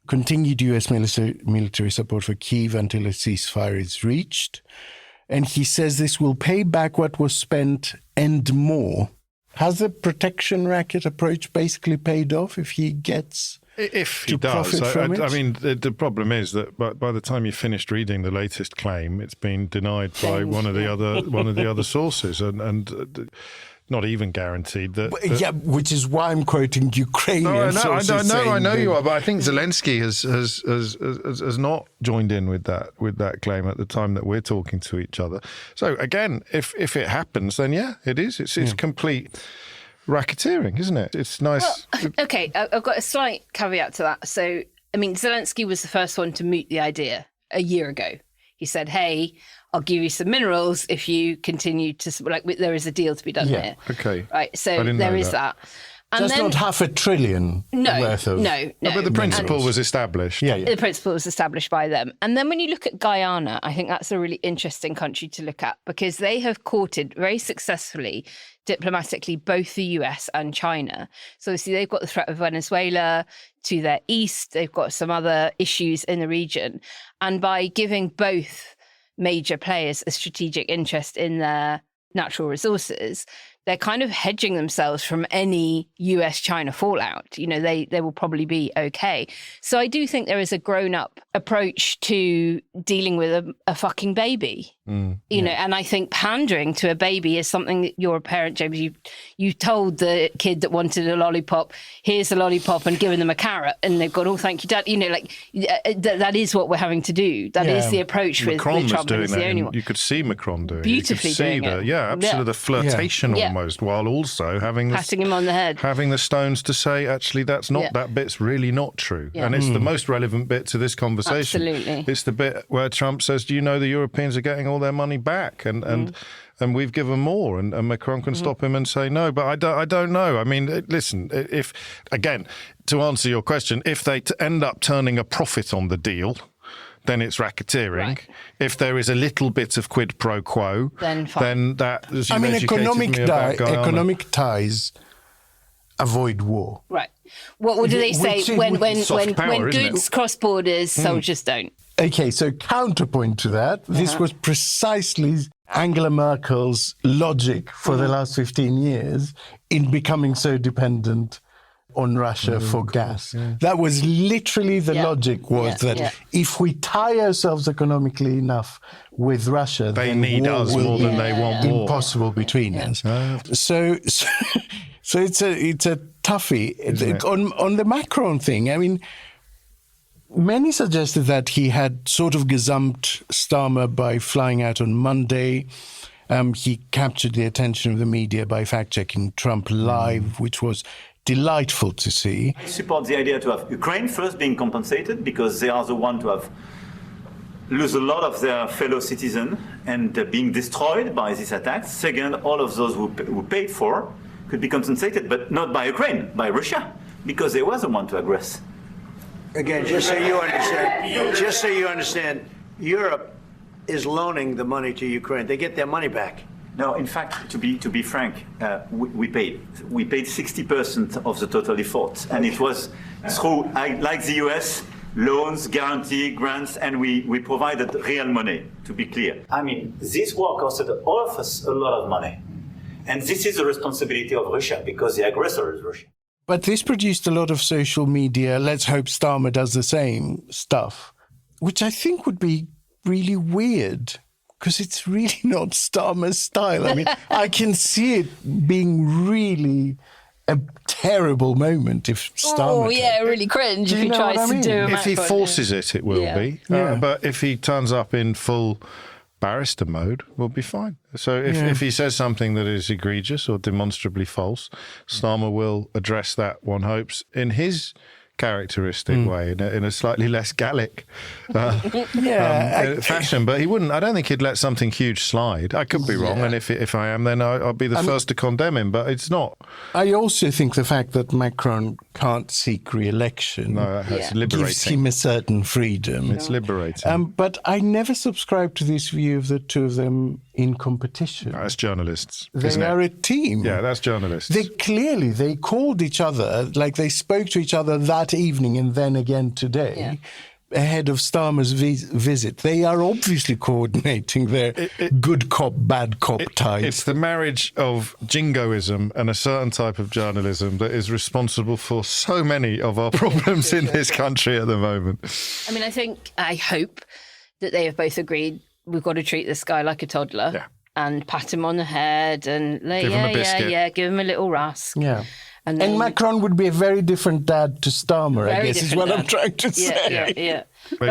continued US military support for Kyiv until a ceasefire is reached. And he says this will pay back what was spent and more. Has the protection racket approach basically paid off if he gets If he to does, profit from it? I mean, the problem is that by the time you finished reading the latest claim, it's been denied by one of the other sources, and not even guaranteed that. Yeah, which is why I'm quoting Ukrainian sources. I know you are, but I think Zelensky has not joined in with that claim at the time that we're talking to each other. So again, if it happens, then it is. It's complete racketeering, isn't it? It's nice. Well, okay, I've got a slight caveat to that. So, I mean, Zelensky was the first one to moot the idea a year ago. He said, hey, I'll give you some minerals if you continue to, there is a deal to be done here. Okay. Right, so there is that. And Just not $500 billion worth of... No. But the principle was established. The principle was established by them. And then when you look at Guyana, I think that's a really interesting country to look at, because they have courted very successfully diplomatically both the US and China. So obviously they've got the threat of Venezuela to their east. They've got some other issues in the region. And by giving both major players a strategic interest in their natural resources, they're kind of hedging themselves from any US-China fallout. You know, they will probably be okay. So I do think there is a grown-up approach to dealing with a fucking baby. You know, and I think pandering to a baby is something that you're a parent, James. You told the kid that wanted a lollipop, here's a lollipop, and given them a carrot, and they've gone, oh, thank you, Dad. You know, like that is what we're having to do. That is the approach with Trump. Doing and that, the only one. You could see Macron doing beautifully it. You could see absolutely the flirtation almost, while also having patting him on the head, having the stones to say, actually, that's not that bit's really not true, and it's the most relevant bit to this conversation. Absolutely, it's the bit where Trump says, "Do you know the Europeans are getting all their money back, and we've given more," and Macron can stop him and say no. But I don't know. I mean, listen, if again, to answer your question, if they end up turning a profit on the deal, then it's racketeering. Right. If there is a little bit of quid pro quo, then that, as you economic ties avoid war. Right. What do they say when goods cross borders, soldiers don't? Okay, so counterpoint to that, this was precisely Angela Merkel's logic for the last 15 years in becoming so dependent on Russia for gas. That was literally the logic, was that if we tie ourselves economically enough with Russia, they then need us more than they want war. Impossible between us. So it's a toughie. On the Macron thing, I mean, many suggested that he had sort of gazumped Starmer by flying out on Monday. He captured the attention of the media by fact-checking Trump live, which was delightful to see. I support the idea to have Ukraine first being compensated, because they are the one to have lose a lot of their fellow citizens and being destroyed by these attacks. Second, all of those who paid for could be compensated, but not by Ukraine, by Russia, because they were the one to aggress. Again, just so you understand, Europe is loaning the money to Ukraine. They get their money back. No, in fact, to be frank, we paid 60% of the total effort, and it was through, like the US, loans, guarantee, grants, and we provided real money. To be clear, I mean, this war costed all of us a lot of money, and this is the responsibility of Russia because the aggressor is Russia. But this produced a lot of social media. Let's hope Starmer does the same stuff, which I think would be really weird. Because it's really not Starmer's style. I mean, I can see it being really a terrible moment if Starmer... Oh, yeah, really cringe if he tries to do a If he forces it, it will be. But if he turns up in full barrister mode, we'll be fine. So if he says something that is egregious or demonstrably false, Starmer will address that, one hopes, in his characteristic way, in a slightly less Gallic fashion. But he wouldn't. I don't think he'd let something huge slide. I could be wrong, and if I am, then I'll be the first to condemn him. But it's not. I also think the fact that Macron can't seek re-election gives him a certain freedom. It's liberating. But I never subscribe to this view of the two of them in competition. That's journalists. They are a team. Yeah, that's journalists. They called each other, like they spoke to each other that evening and then again today, ahead of Starmer's visit. They are obviously coordinating their good cop, bad cop ties. It's the marriage of jingoism and a certain type of journalism that is responsible for so many of our problems in this country at the moment. I mean, I hope that they have both agreed we've got to treat this guy like a toddler and pat him on the head and give him a biscuit. give him a little rusk. Yeah. And Macron would be a very different dad to Starmer, I guess, is what I'm trying to say. Yeah. But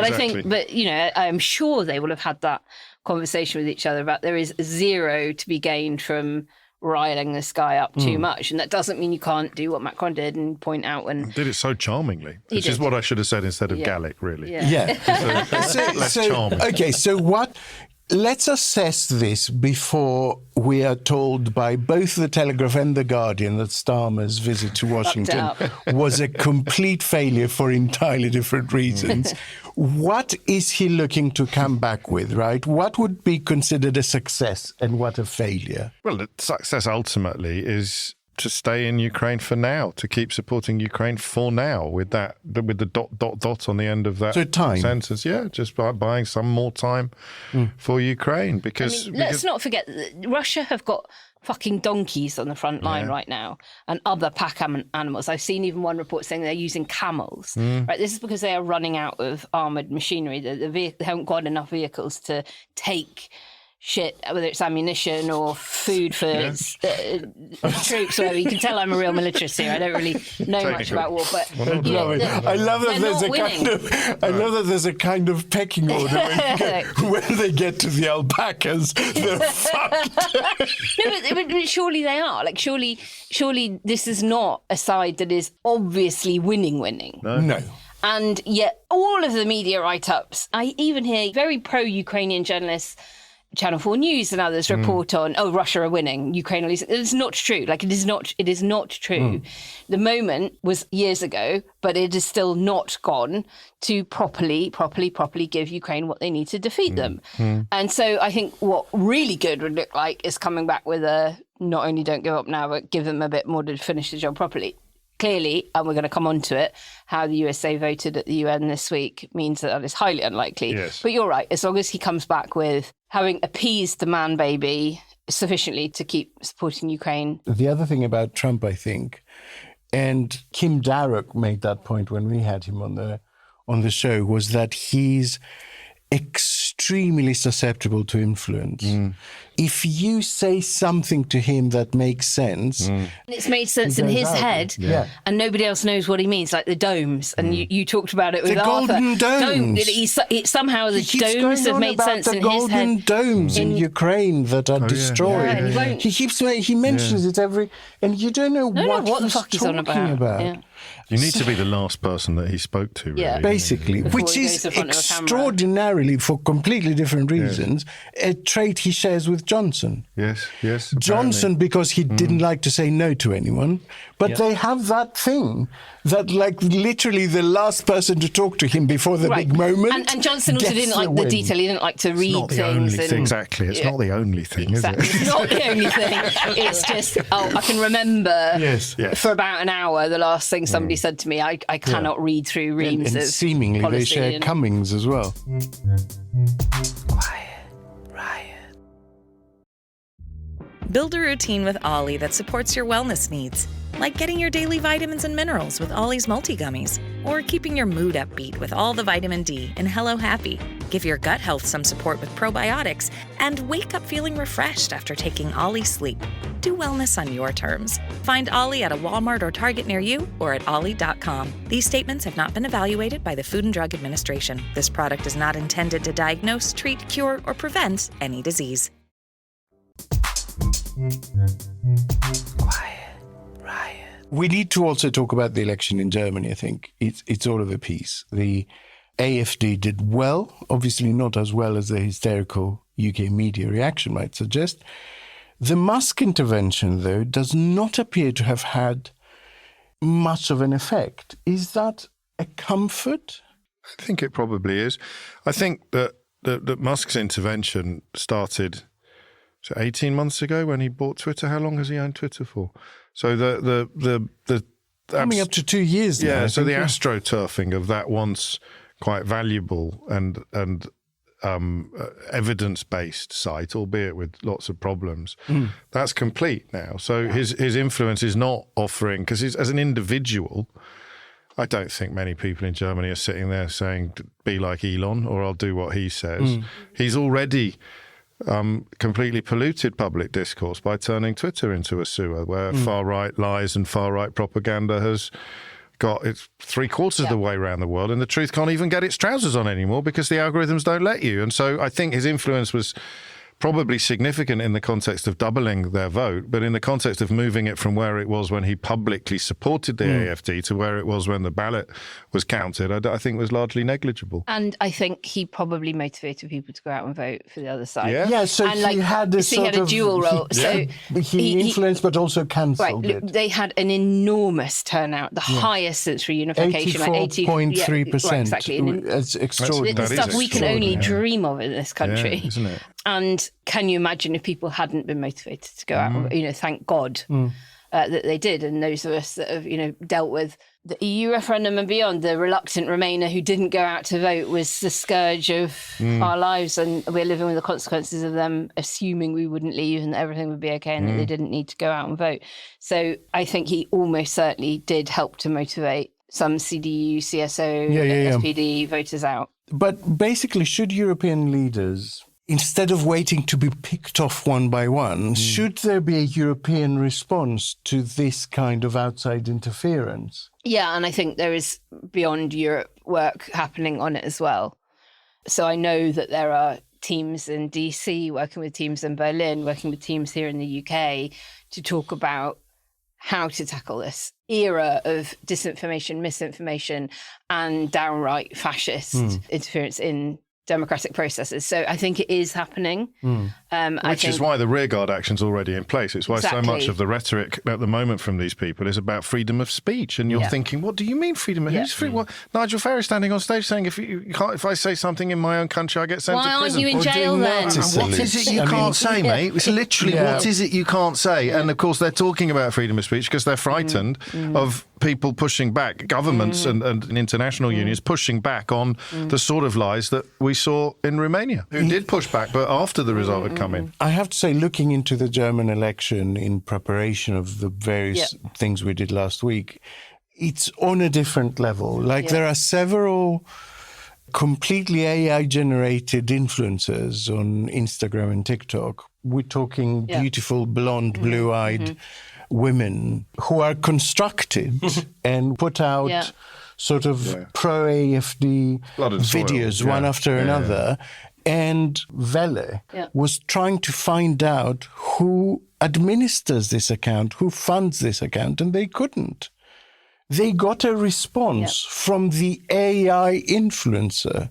I'm sure they will have had that conversation with each other about there is zero to be gained from riling this guy up too much. And that doesn't mean you can't do what Macron did and point out when... Did it so charmingly, which is what I should have said instead of Gallic, really. Less charming. Okay, so what... Let's assess this before we are told by both the Telegraph and the Guardian that Starmer's visit to Washington was a complete failure for entirely different reasons. What is he looking to come back with, right? What would be considered a success and what a failure? Well, the success ultimately is to stay in Ukraine for now, to keep supporting Ukraine for now, with the ... on the end of that sentence. Yeah, just by buying some more time for Ukraine. Because let's not forget that Russia have got fucking donkeys on the front line right now and other pack animals. I've seen even one report saying they're using camels. Right, this is because they are running out of armoured machinery. They haven't got enough vehicles to take shit, whether it's ammunition or food for troops. Whatever. You can tell I'm a real militarist here. I don't really know much about war, but I love that there's a kind of pecking order when they get to the alpacas. They're fucked. but surely they are. Like surely this is not a side that is obviously winning. No. And yet all of the media write-ups, I even hear very pro-Ukrainian journalists, Channel 4 News and others report on, Russia are winning, Ukraine are losing. It's not true. Like, it is not true. The moment was years ago, but it is still not gone to properly give Ukraine what they need to defeat them. And so I think what really good would look like is coming back with a, not only don't give up now, but give them a bit more to finish the job properly. Clearly, and we're going to come on to it, how the USA voted at the UN this week means that is highly unlikely. Yes. But you're right, as long as he comes back with having appeased the man baby sufficiently to keep supporting Ukraine. The other thing about Trump, I think, and Kim Darroch made that point when we had him on the show, was that he's extremely susceptible to influence. If you say something to him that makes sense... And it's made sense in his head, and nobody else knows what he means, like the domes. And you talked about it with the Arthur. Golden Domes. Somehow the domes have made sense in his head. The Golden Domes in Ukraine that are destroyed. He mentions it every... And you don't know what the fuck he's talking about. Yeah. You need to be the last person that he spoke to, really. Yeah. Basically, which is extraordinarily, for completely different reasons, a trait he shares with Johnson. Yes. Johnson, because he didn't like to say no to anyone. But they have that thing that, like, literally the last person to talk to him before the big moment. And Johnson also didn't like the detail. He didn't like to read things. Exactly. It's not the only thing, is it? It's not the only thing. It's just, I can remember for about an hour the last thing somebody said to me. I cannot read through reams and of seemingly policy they share Cummings as well. Build a routine with Ollie that supports your wellness needs, like getting your daily vitamins and minerals with Ollie's multi-gummies, or keeping your mood upbeat with all the vitamin D in Hello Happy. Give your gut health some support with probiotics, and wake up feeling refreshed after taking Ollie Sleep. Do wellness on your terms. Find Ollie at a Walmart or Target near you, or at ollie.com. These statements have not been evaluated by the Food and Drug Administration. This product is not intended to diagnose, treat, cure, or prevent any disease. We need to also talk about the election in Germany, I think. It's all of a piece. The AfD did well, obviously not as well as the hysterical UK media reaction might suggest. The Musk intervention, though, does not appear to have had much of an effect. Is that a comfort? I think it probably is. I think that Musk's intervention started 18 months ago when he bought Twitter. How long has he owned Twitter for? So the coming up to 2 years now. Yeah, so the astroturfing of that once quite valuable and evidence-based site, albeit with lots of problems, that's complete now. So his influence is not offering, because as an individual, I don't think many people in Germany are sitting there saying, be like Elon, or I'll do what he says. He's already completely polluted public discourse by turning Twitter into a sewer where far-right lies and far-right propaganda has got its 3/4 of the way around the world, and the truth can't even get its trousers on anymore because the algorithms don't let you. And so I think his influence was probably significant in the context of doubling their vote, but in the context of moving it from where it was when he publicly supported the AfD to where it was when the ballot was counted, I think was largely negligible. And I think he probably motivated people to go out and vote for the other side. Yeah, so and he had a he had a dual role. So he influenced but also cancelled it. They had an enormous turnout, the highest since reunification. 84.3%. Right, exactly. It's extraordinary. The stuff we can only dream of in this country. Yeah, isn't it? And can you imagine if people hadn't been motivated to go out? Thank God that they did. And those of us that have, dealt with the EU referendum and beyond, the reluctant Remainer who didn't go out to vote was the scourge of our lives. And we're living with the consequences of them assuming we wouldn't leave and that everything would be okay and that they didn't need to go out and vote. So I think he almost certainly did help to motivate some CDU, CSO, SPD voters out. But basically, should European leaders, instead of waiting to be picked off one by one, should there be a European response to this kind of outside interference? Yeah, and I think there is beyond Europe work happening on it as well. So I know that there are teams in DC working with teams in Berlin, working with teams here in the UK to talk about how to tackle this era of disinformation, misinformation, and downright fascist interference in democratic processes. So I think it is happening. Which is why the rearguard action's already in place. It's why so much of the rhetoric at the moment from these people is about freedom of speech. And you're thinking, what do you mean freedom of who's free? What? Nigel Farage standing on stage saying, if I say something in my own country, I get sent to prison. Why aren't you in jail then? What is it you can't say, mate? It's literally what is it you can't say? And of course, they're talking about freedom of speech because they're frightened of people pushing back, governments and international unions pushing back on the sort of lies that we saw in Romania, who did push back, but after the result had come in. I have to say, looking into the German election in preparation of the various things we did last week, it's on a different level. There are several completely AI-generated influencers on Instagram and TikTok. We're talking beautiful, blonde, blue-eyed women who are constructed and put out sort of pro-AfD videos one after another. And Welle was trying to find out who administers this account, who funds this account, and they couldn't. They got a response from the AI influencer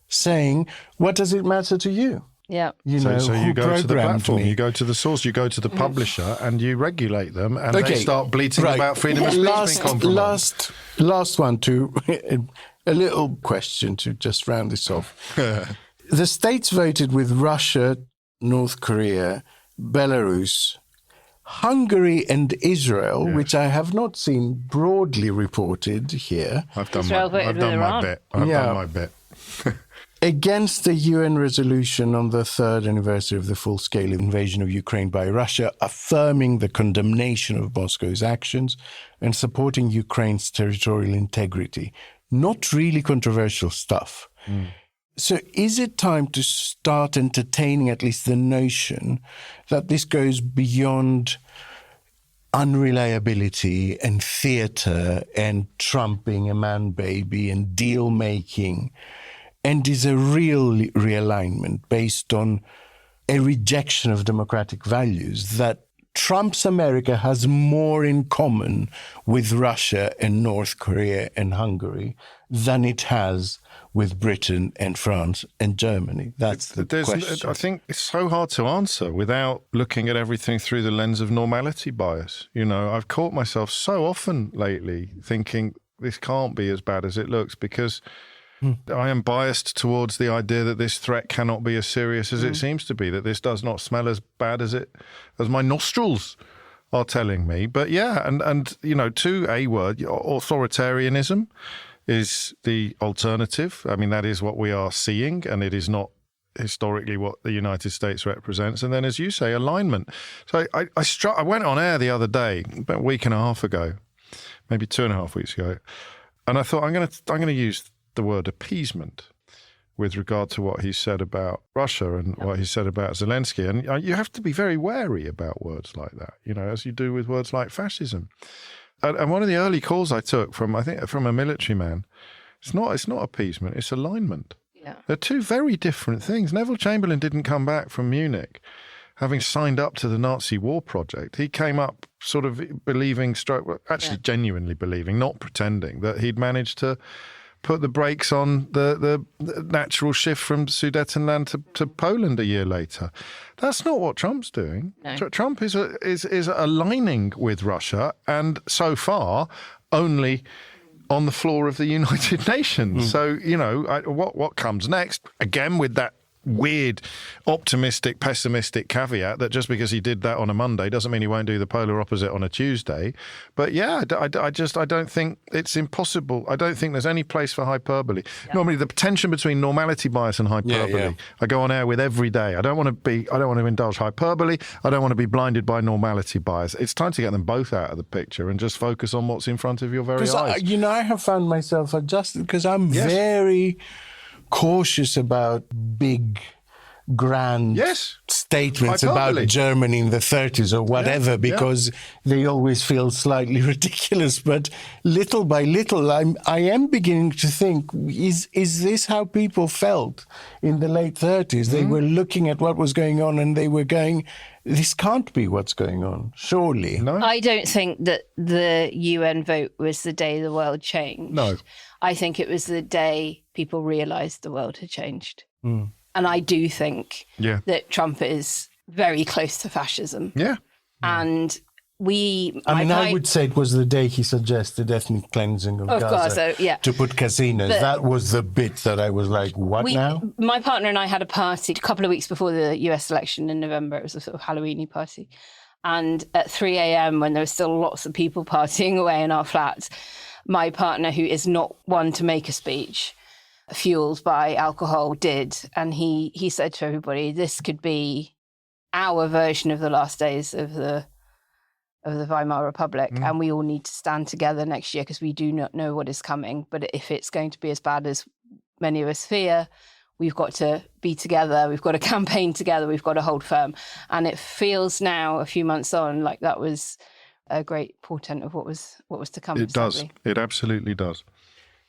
saying, what does it matter to you? Yeah. So you go to the platform, me? you go to the source, you go to the publisher, and you regulate them, and they start bleating about freedom of speech being compromised. Last one to a little question to just round this off. The states voted with Russia, North Korea, Belarus, Hungary and Israel, which I have not seen broadly reported here. I've done my bit. I've done my bit. Against the UN resolution on the 3rd anniversary of the full-scale invasion of Ukraine by Russia, affirming the condemnation of Moscow's actions and supporting Ukraine's territorial integrity. Not really controversial stuff. So is it time to start entertaining at least the notion that this goes beyond unreliability and theatre and Trump being a man-baby and deal-making, and is a real realignment based on a rejection of democratic values, that Trump's America has more in common with Russia and North Korea and Hungary than it has with Britain and France and Germany? That's the question. I think it's so hard to answer without looking at everything through the lens of normality bias. You know, I've caught myself so often lately thinking this can't be as bad as it looks, because I am biased towards the idea that this threat cannot be as serious as it seems to be, that this does not smell as bad as my nostrils are telling me. But yeah, and you know, to a word, authoritarianism is the alternative. I mean, that is what we are seeing, and it is not historically what the United States represents. And then, as you say, alignment. So I went on air the other day, about a week and a half ago, maybe 2.5 weeks ago, and I thought I'm going to use the word appeasement with regard to what he said about Russia and what he said about Zelensky. And you have to be very wary about words like that, you know, as you do with words like fascism. And one of the early calls I took from a military man, it's not appeasement, it's alignment. Yeah. They're two very different things. Neville Chamberlain didn't come back from Munich having signed up to the Nazi war project. He came up sort of believing, genuinely believing, not pretending, that he'd managed to put the brakes on the natural shift from Sudetenland to Poland a year later. That's not what Trump's doing. No. Trump is aligning with Russia, and so far only on the floor of the United Nations. So, you know, what comes next, again with that weird optimistic, pessimistic caveat that just because he did that on a Monday doesn't mean he won't do the polar opposite on a Tuesday. But yeah, I don't think it's impossible. I don't think there's any place for hyperbole. Yeah. Normally the tension between normality bias and hyperbole, I go on air with every day. I don't want to indulge hyperbole. I don't want to be blinded by normality bias. It's time to get them both out of the picture and just focus on what's in front of your very eyes. I have found myself adjusted because I'm very cautious about big, grand statements hyperbole about Germany in the 30s or whatever, because they always feel slightly ridiculous. But little by little, I am beginning to think, is this how people felt in the late 30s? They were looking at what was going on and they were going, this can't be what's going on, surely. No? I don't think that the UN vote was the day the world changed. No. I think it was the day people realised the world had changed. And I do think that Trump is very close to fascism. Yeah. And I would say it was the day he suggested ethnic cleansing of Gaza to put casinos. But that was the bit that I was like, what now? My partner and I had a party a couple of weeks before the US election in November. It was a sort of Halloween-y party. And at 3 a.m, when there were still lots of people partying away in our flats, my partner, who is not one to make a speech, fueled by alcohol, did. And he said to everybody, this could be our version of the last days of the Weimar Republic, and we all need to stand together next year because we do not know what is coming. But if it's going to be as bad as many of us fear, we've got to be together, we've got to campaign together, we've got to hold firm. And it feels now, a few months on, like that was a great portent of what was to come. It does. It absolutely does.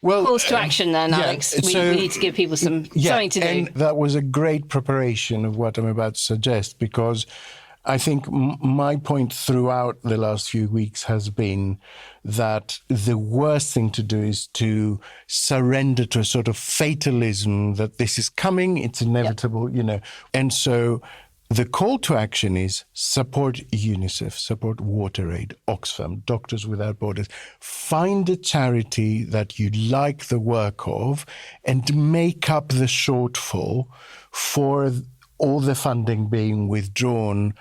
Well, calls to action then, Alex. We need to give people something to do. And that was a great preparation of what I'm about to suggest, because I think my point throughout the last few weeks has been that the worst thing to do is to surrender to a sort of fatalism that this is coming, it's inevitable, And so the call to action is support UNICEF, support WaterAid, Oxfam, Doctors Without Borders. Find a charity that you like the work of and make up the shortfall for all the funding being withdrawn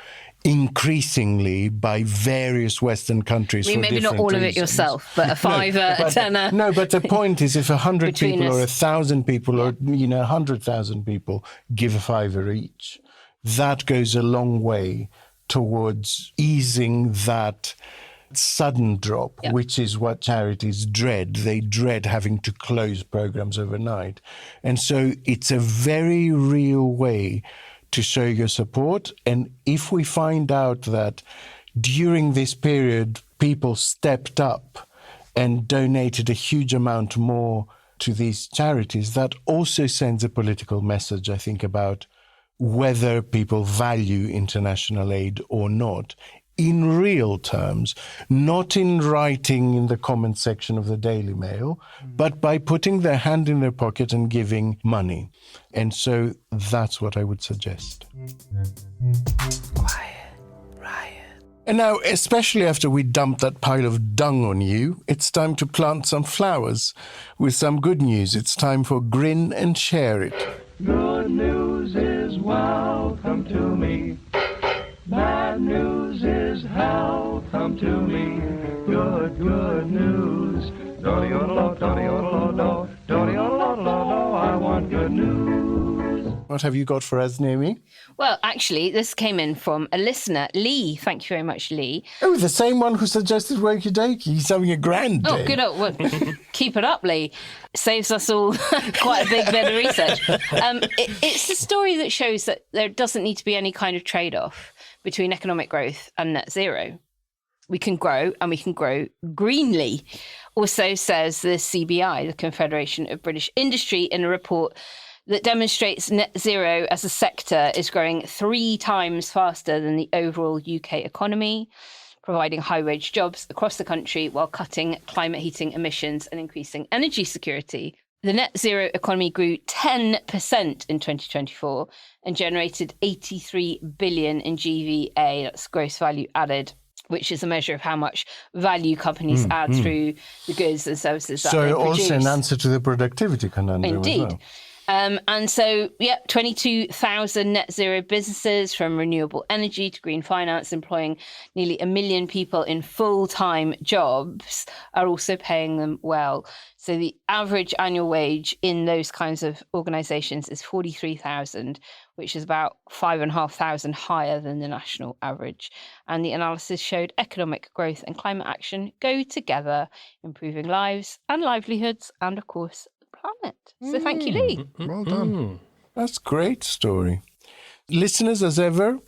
increasingly by various Western countries. Maybe not all of it yourself, but a fiver, a tenner. No, but the point is if 100 Between people or us. 1,000 people or 100,000 people give a fiver each, that goes a long way towards easing that sudden drop, which is what charities dread. They dread having to close programs overnight. And so it's a very real way to show your support. And if we find out that during this period, people stepped up and donated a huge amount more to these charities, that also sends a political message, I think, about whether people value international aid or not, in real terms, not in writing in the comment section of the Daily Mail, but by putting their hand in their pocket and giving money. And so that's what I would suggest. Quiet Riot. And now, especially after we dumped that pile of dung on you, it's time to plant some flowers with some good news. It's time for Grin and Share It. Good news is welcome to me. Bad news is hell come to me. Good news. I want good news. What have you got for us, Naomi? Well, actually, this came in from a listener, Lee. Thank you very much, Lee. Oh, the same one who suggested Wokey Dokey. He's having a grand day. Oh, good. Well, keep it up, Lee. Saves us all quite a big bit of research. It's a story that shows that there doesn't need to be any kind of trade-off between economic growth and net zero. We can grow, and we can grow greenly. Also says the CBI, the Confederation of British Industry, in a report that demonstrates net zero as a sector is growing 3 times faster than the overall UK economy, providing high-wage jobs across the country while cutting climate heating emissions and increasing energy security. The net zero economy grew 10% in 2024 and generated 83 billion in GVA, that's gross value added, which is a measure of how much value companies add through the goods and services that they produce. So also an answer to the productivity conundrum Indeed. as well. And so, 22,000 net zero businesses, from renewable energy to green finance, employing nearly 1 million people in full-time jobs, are also paying them well. So the average annual wage in those kinds of organisations is 43,000, which is about 5,500 higher than the national average. And the analysis showed economic growth and climate action go together, improving lives and livelihoods and, of course, planet. So thank you, Lee. Well done. That's a great story. Listeners, as ever,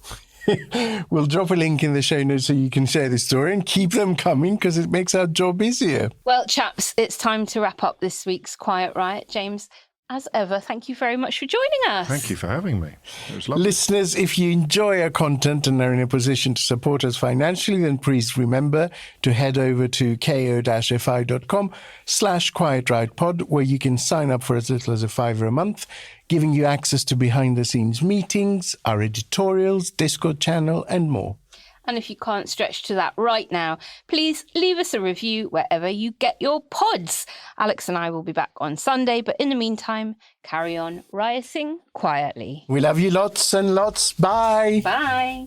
we'll drop a link in the show notes so you can share the story and keep them coming because it makes our job easier. Well, chaps, it's time to wrap up this week's Quiet Riot. James, as ever, thank you very much for joining us. Thank you for having me. It was lovely. Listeners, if you enjoy our content and are in a position to support us financially, then please remember to head over to ko-fi.com/quietriotpod, where you can sign up for as little as £5 a month, giving you access to behind-the-scenes meetings, our editorials, Discord channel, and more. And if you can't stretch to that right now, please leave us a review wherever you get your pods. Alex and I will be back on Sunday, but in the meantime, carry on rioting quietly. We love you lots and lots. Bye. Bye.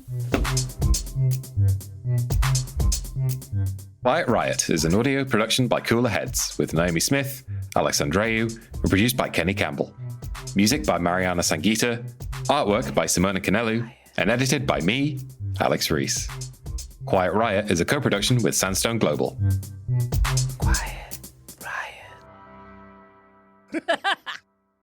Quiet Riot is an audio production by Cooler Heads with Naomi Smith, Alex Andreou, and produced by Kenny Campbell. Music by Mariana Sangeeta, artwork by Simona Canelu, and edited by me, Alex Reese. Quiet Riot is a co-production with Sandstone Global. Quiet Riot.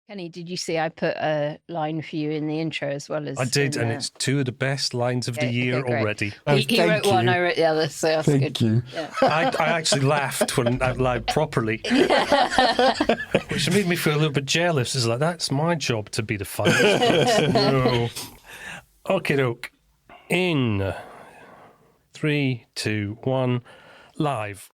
Kenny, did you see I put a line for you in the intro as well as... I did, and it's 2 of the best lines of the year great. already. He wrote one, I wrote the other, so that's good. Thank you. Yeah. I actually laughed when out loud properly, which made me feel a little bit jealous. It's like, that's my job to be the funniest. No. Okay, doke. in 3, 2, 1, live.